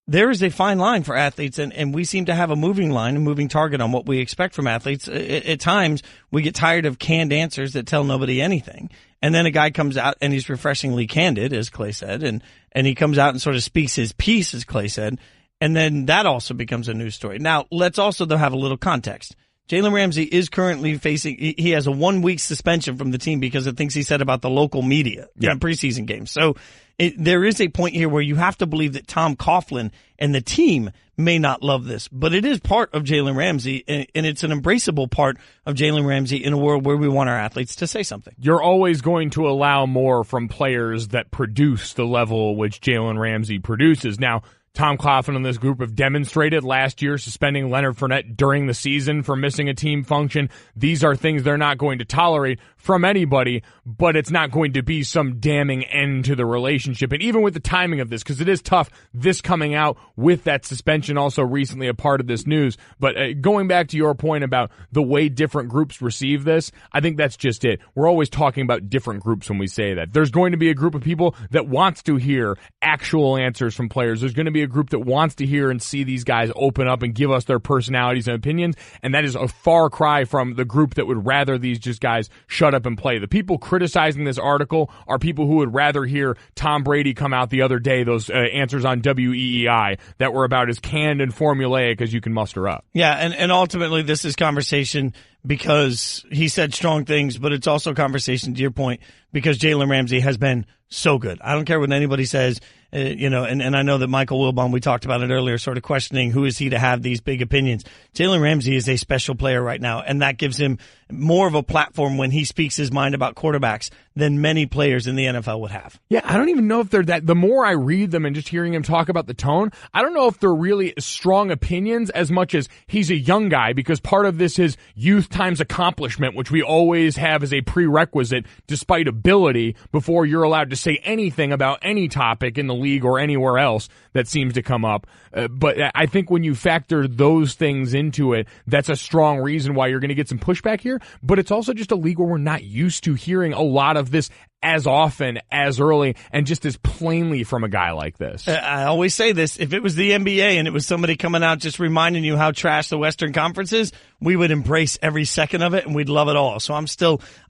There is a fine line for athletes, and we seem to have a moving line, a moving target on what we expect from athletes. At times, we get tired of canned answers that tell nobody anything. And then a guy comes out and he's refreshingly candid, as Clay said, and he comes out and sort of speaks his piece, as Clay said. And then that also becomes a news story. Now, let's also though have a little context. Jalen Ramsey is currently he has a 1-week suspension from the team because of things he said about the local media in preseason games. So there is a point here where you have to believe that Tom Coughlin and the team may not love this, but it is part of Jalen Ramsey, and it's an embraceable part of Jalen Ramsey in a world where we want our athletes to say something. You're always going to allow more from players that produce the level which Jalen Ramsey produces. Now, Tom Coughlin and this group have demonstrated last year suspending Leonard Fournette during the season for missing a team function. These are things they're not going to tolerate from anybody, but it's not going to be some damning end to the relationship. And even with the timing of this, because it is tough, this coming out with that suspension also recently a part of this news. But going back to your point about the way different groups receive this, I think that's just it. We're always talking about different groups when we say that. There's going to be a group of people that wants to hear actual answers from players. There's going to be a group that wants to hear and see these guys open up and give us their personalities and opinions, and that is a far cry from the group that would rather these just guys shut up and play. The people criticizing this article are people who would rather hear Tom Brady come out the other day, those answers on WEEI that were about as canned and formulaic as you can muster up. Yeah, and ultimately this is conversation because he said strong things, but it's also conversation, to your point, because Jalen Ramsey has been so good. I don't care what anybody says, and I know that Michael Wilbon, we talked about it earlier, sort of questioning who is he to have these big opinions. Jalen Ramsey is a special player right now, and that gives him more of a platform when he speaks his mind about quarterbacks than many players in the NFL would have. Yeah, I don't even know if they're that. The more I read them and just hearing him talk about the tone, I don't know if they're really strong opinions as much as he's a young guy, because part of this is youth times accomplishment, which we always have as a prerequisite despite ability before you're allowed to say anything about any topic in the league or anywhere else that seems to come up. But I think when you factor those things into it, that's a strong reason why you're going to get some pushback here. But it's also just a league where we're not used to hearing a lot of this as often, as early, and just as plainly from a guy like this. I always say this, if it was the NBA and it was somebody coming out just reminding you how trash the Western Conference is, we would embrace every second of it and we'd love it all. So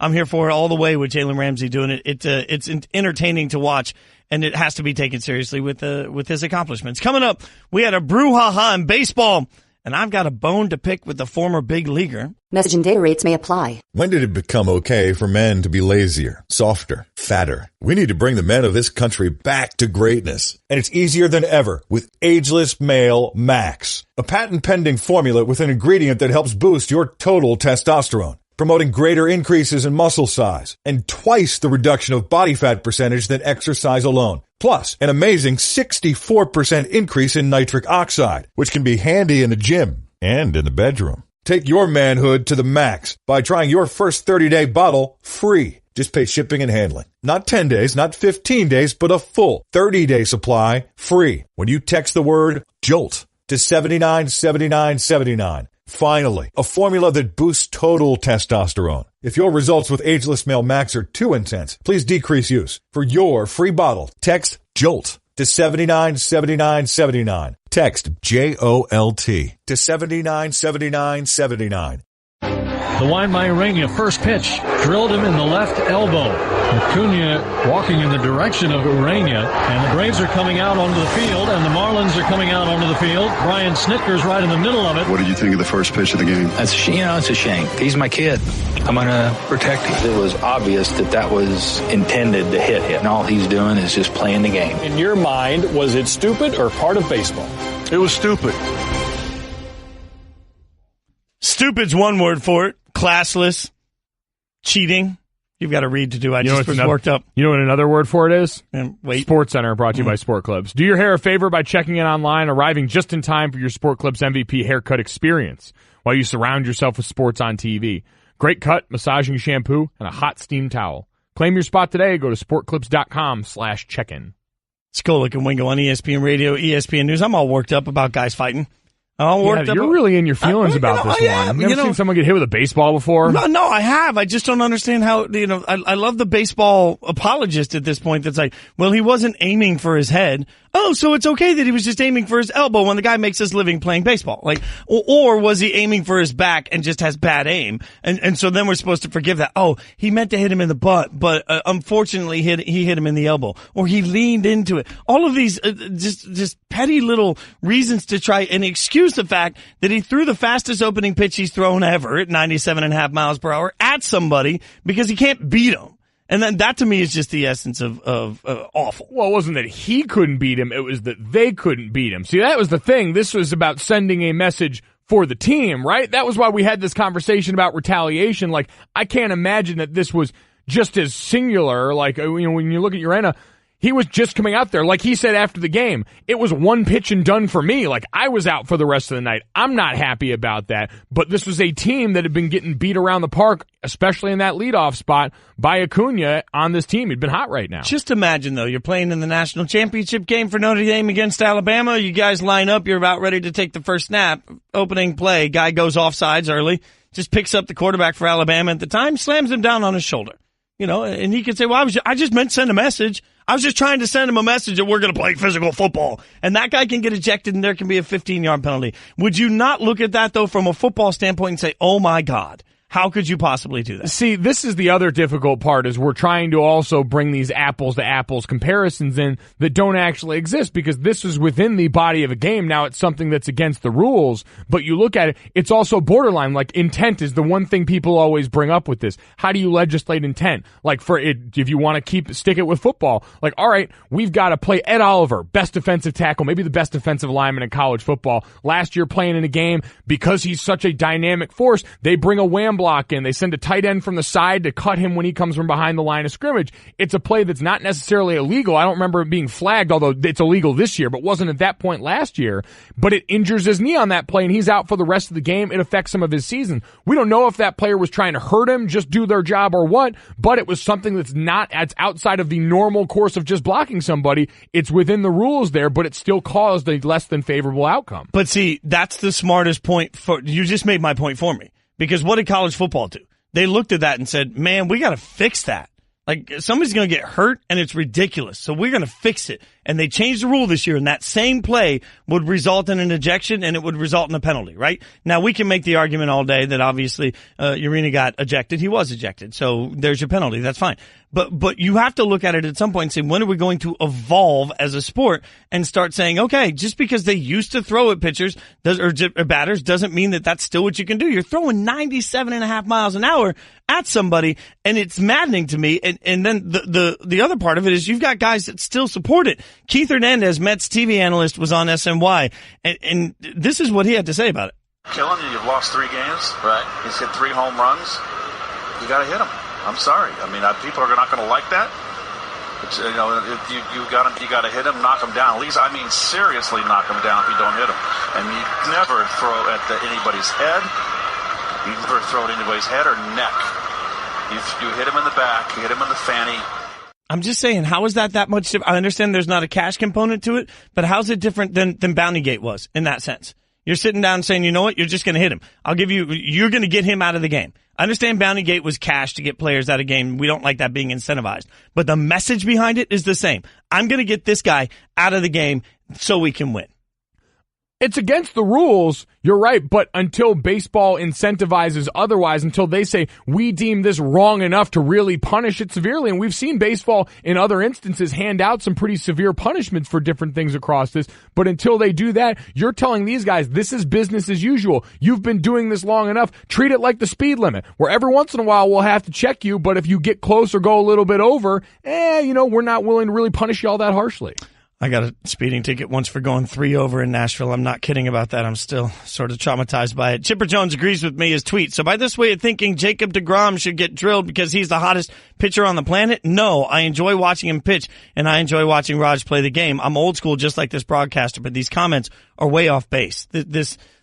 I'm here for it all the way with Jalen Ramsey doing it. It's entertaining to watch, and it has to be taken seriously with his accomplishments. Coming up, we had a brouhaha in baseball, and I've got a bone to pick with the former big leaguer. Message and data rates may apply. When did it become okay for men to be lazier, softer, fatter? We need to bring the men of this country back to greatness. And it's easier than ever with Ageless Male Max, a patent-pending formula with an ingredient that helps boost your total testosterone, promoting greater increases in muscle size and twice the reduction of body fat percentage than exercise alone. Plus, an amazing 64% increase in nitric oxide, which can be handy in the gym and in the bedroom. Take your manhood to the max by trying your first 30-day bottle free. Just pay shipping and handling. Not 10 days, not 15 days, but a full 30-day supply free when you text the word JOLT to 797979. Finally, a formula that boosts total testosterone. If your results with Ageless Male Max are too intense, please decrease use. For your free bottle, text JOLT to 797979. Text JOLT to 797979. The wide by Urania. First pitch. Drilled him in the left elbow. Acuna walking in the direction of Urania. And the Braves are coming out onto the field, and the Marlins are coming out onto the field. Brian Snitker's right in the middle of it. What did you think of the first pitch of the game? It's a shame. He's my kid. I'm going to protect him. It was obvious that was intended to hit him. And all he's doing is just playing the game. In your mind, was it stupid or part of baseball? It was stupid. Stupid's one word for it. Classless. Cheating. You've got to read to do. I just was worked up. You know what another word for it is? Wait. Sports Center, brought to you by Sport Clips. Do your hair a favor by checking it online, arriving just in time for your Sport Clips MVP haircut experience while you surround yourself with sports on TV. Great cut, massaging shampoo, and a hot steam towel. Claim your spot today. Go to sportclips.com/check-in. It's Golic and Wingo on ESPN Radio, ESPN News. I'm all worked up about guys fighting. You're really in your feelings about this one. You ever seen someone get hit with a baseball before? No, I have. I just don't understand how, I love the baseball apologist at this point that's like, well, he wasn't aiming for his head. Oh, so it's okay that he was just aiming for his elbow when the guy makes his living playing baseball. Like, or was he aiming for his back and just has bad aim? And so then we're supposed to forgive that. Oh, he meant to hit him in the butt, but unfortunately he hit him in the elbow, or he leaned into it. All of these just petty little reasons to try and excuse the fact that he threw the fastest opening pitch he's thrown ever at 97.5 miles per hour at somebody because he can't beat him. And then that to me is just the essence of awful. Well, it wasn't that he couldn't beat him. It was that they couldn't beat him. See, that was the thing. This was about sending a message for the team, right? That was why we had this conversation about retaliation. Like, I can't imagine that this was just as singular. Like, when you look at Urena, he was just coming out there. Like he said after the game, it was one pitch and done for me. Like, I was out for the rest of the night. I'm not happy about that. But this was a team that had been getting beat around the park, especially in that leadoff spot, by Acuna on this team. He'd been hot right now. Just imagine, though, you're playing in the national championship game for Notre Dame against Alabama. You guys line up. You're about ready to take the first snap. Opening play, guy goes offsides early, just picks up the quarterback for Alabama at the time, slams him down on his shoulder. And he could say, well, I just meant to send a message. I was just trying to send him a message that we're going to play physical football. And that guy can get ejected and there can be a 15-yard penalty. Would you not look at that, though, from a football standpoint and say, oh, my God, how could you possibly do that? See, this is the other difficult part is we're trying to also bring these apples-to-apples comparisons in that don't actually exist because this is within the body of a game. Now it's something that's against the rules, but you look at it, it's also borderline. Like, intent is the one thing people always bring up with this. How do you legislate intent? Like, for it, if you want to stick it with football, like, all right, we've got to play Ed Oliver, best defensive tackle, maybe the best defensive lineman in college football. Last year playing in a game, because he's such a dynamic force, they bring a wham block in. They send a tight end from the side to cut him when he comes from behind the line of scrimmage. It's a play that's not necessarily illegal. I don't remember it being flagged, although it's illegal this year, but wasn't at that point last year. But it injures his knee on that play, and he's out for the rest of the game. It affects some of his season. We don't know if that player was trying to hurt him, just do their job or what, but it was something that's outside of the normal course of just blocking somebody. It's within the rules there, but it still caused a less than favorable outcome. But see, that's the smartest point. You just made my point for me. Because what did college football do? They looked at that and said, man, we got to fix that. Like, somebody's going to get hurt, and it's ridiculous. So we're going to fix it. And they changed the rule this year, and that same play would result in an ejection, and it would result in a penalty, right? Now, we can make the argument all day that obviously Urena got ejected. He was ejected. So there's your penalty. That's fine. But you have to look at it at some point and say, when are we going to evolve as a sport and start saying, okay, just because they used to throw at pitchers or batters doesn't mean that that's still what you can do. You're throwing 97.5 miles an hour at somebody, and it's maddening to me. And then the other part of it is you've got guys that still support it. Keith Hernandez, Mets TV analyst, was on SNY, and this is what he had to say about it. Killing you, you've lost 3 games. Right. He's hit 3 home runs. You got to hit him. I'm sorry. I mean, people are not going to like that. It's, you got to hit him, knock him down. At least, I mean, seriously knock him down if you don't hit him. And you never throw at anybody's head. You never throw at anybody's head or neck. You hit him in the back. You hit him in the fanny. I'm just saying, how is that much different? I understand there's not a cash component to it, but how's it different than Bountygate was in that sense? You're sitting down saying, you know what, you're just going to hit him. You're going to get him out of the game. I understand Bountygate was cash to get players out of game. We don't like that being incentivized. But the message behind it is the same. I'm going to get this guy out of the game so we can win. It's against the rules, you're right, but until baseball incentivizes otherwise, until they say we deem this wrong enough to really punish it severely, and we've seen baseball in other instances hand out some pretty severe punishments for different things across this, but until they do that, you're telling these guys this is business as usual. You've been doing this long enough. Treat it like the speed limit, where every once in a while we'll have to check you, but if you get close or go a little bit over, we're not willing to really punish you all that harshly. I got a speeding ticket once for going 3 over in Nashville. I'm not kidding about that. I'm still sort of traumatized by it. Chipper Jones agrees with me, his tweet. So by this way of thinking, Jacob deGrom should get drilled because he's the hottest pitcher on the planet? No, I enjoy watching him pitch, and I enjoy watching Raj play the game. I'm old school just like this broadcaster, but these comments are way off base.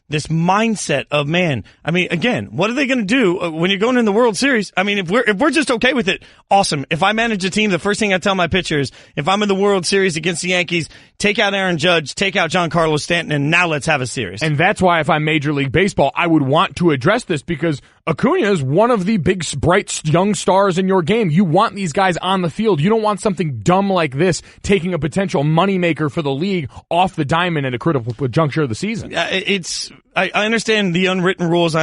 This mindset of, man, I mean, again, what are they going to do when you're going in the World Series? I mean, if we're just okay with it, awesome. If I manage a team, the first thing I tell my pitchers, if I'm in the World Series against the Yankees, take out Aaron Judge, take out Giancarlo Stanton, and now let's have a series. And that's why if I'm Major League Baseball, I would want to address this because Acuna is one of the big, bright, young stars in your game. You want these guys on the field. You don't want something dumb like this taking a potential moneymaker for the league off the diamond at a critical juncture of the season. I understand the unwritten rules.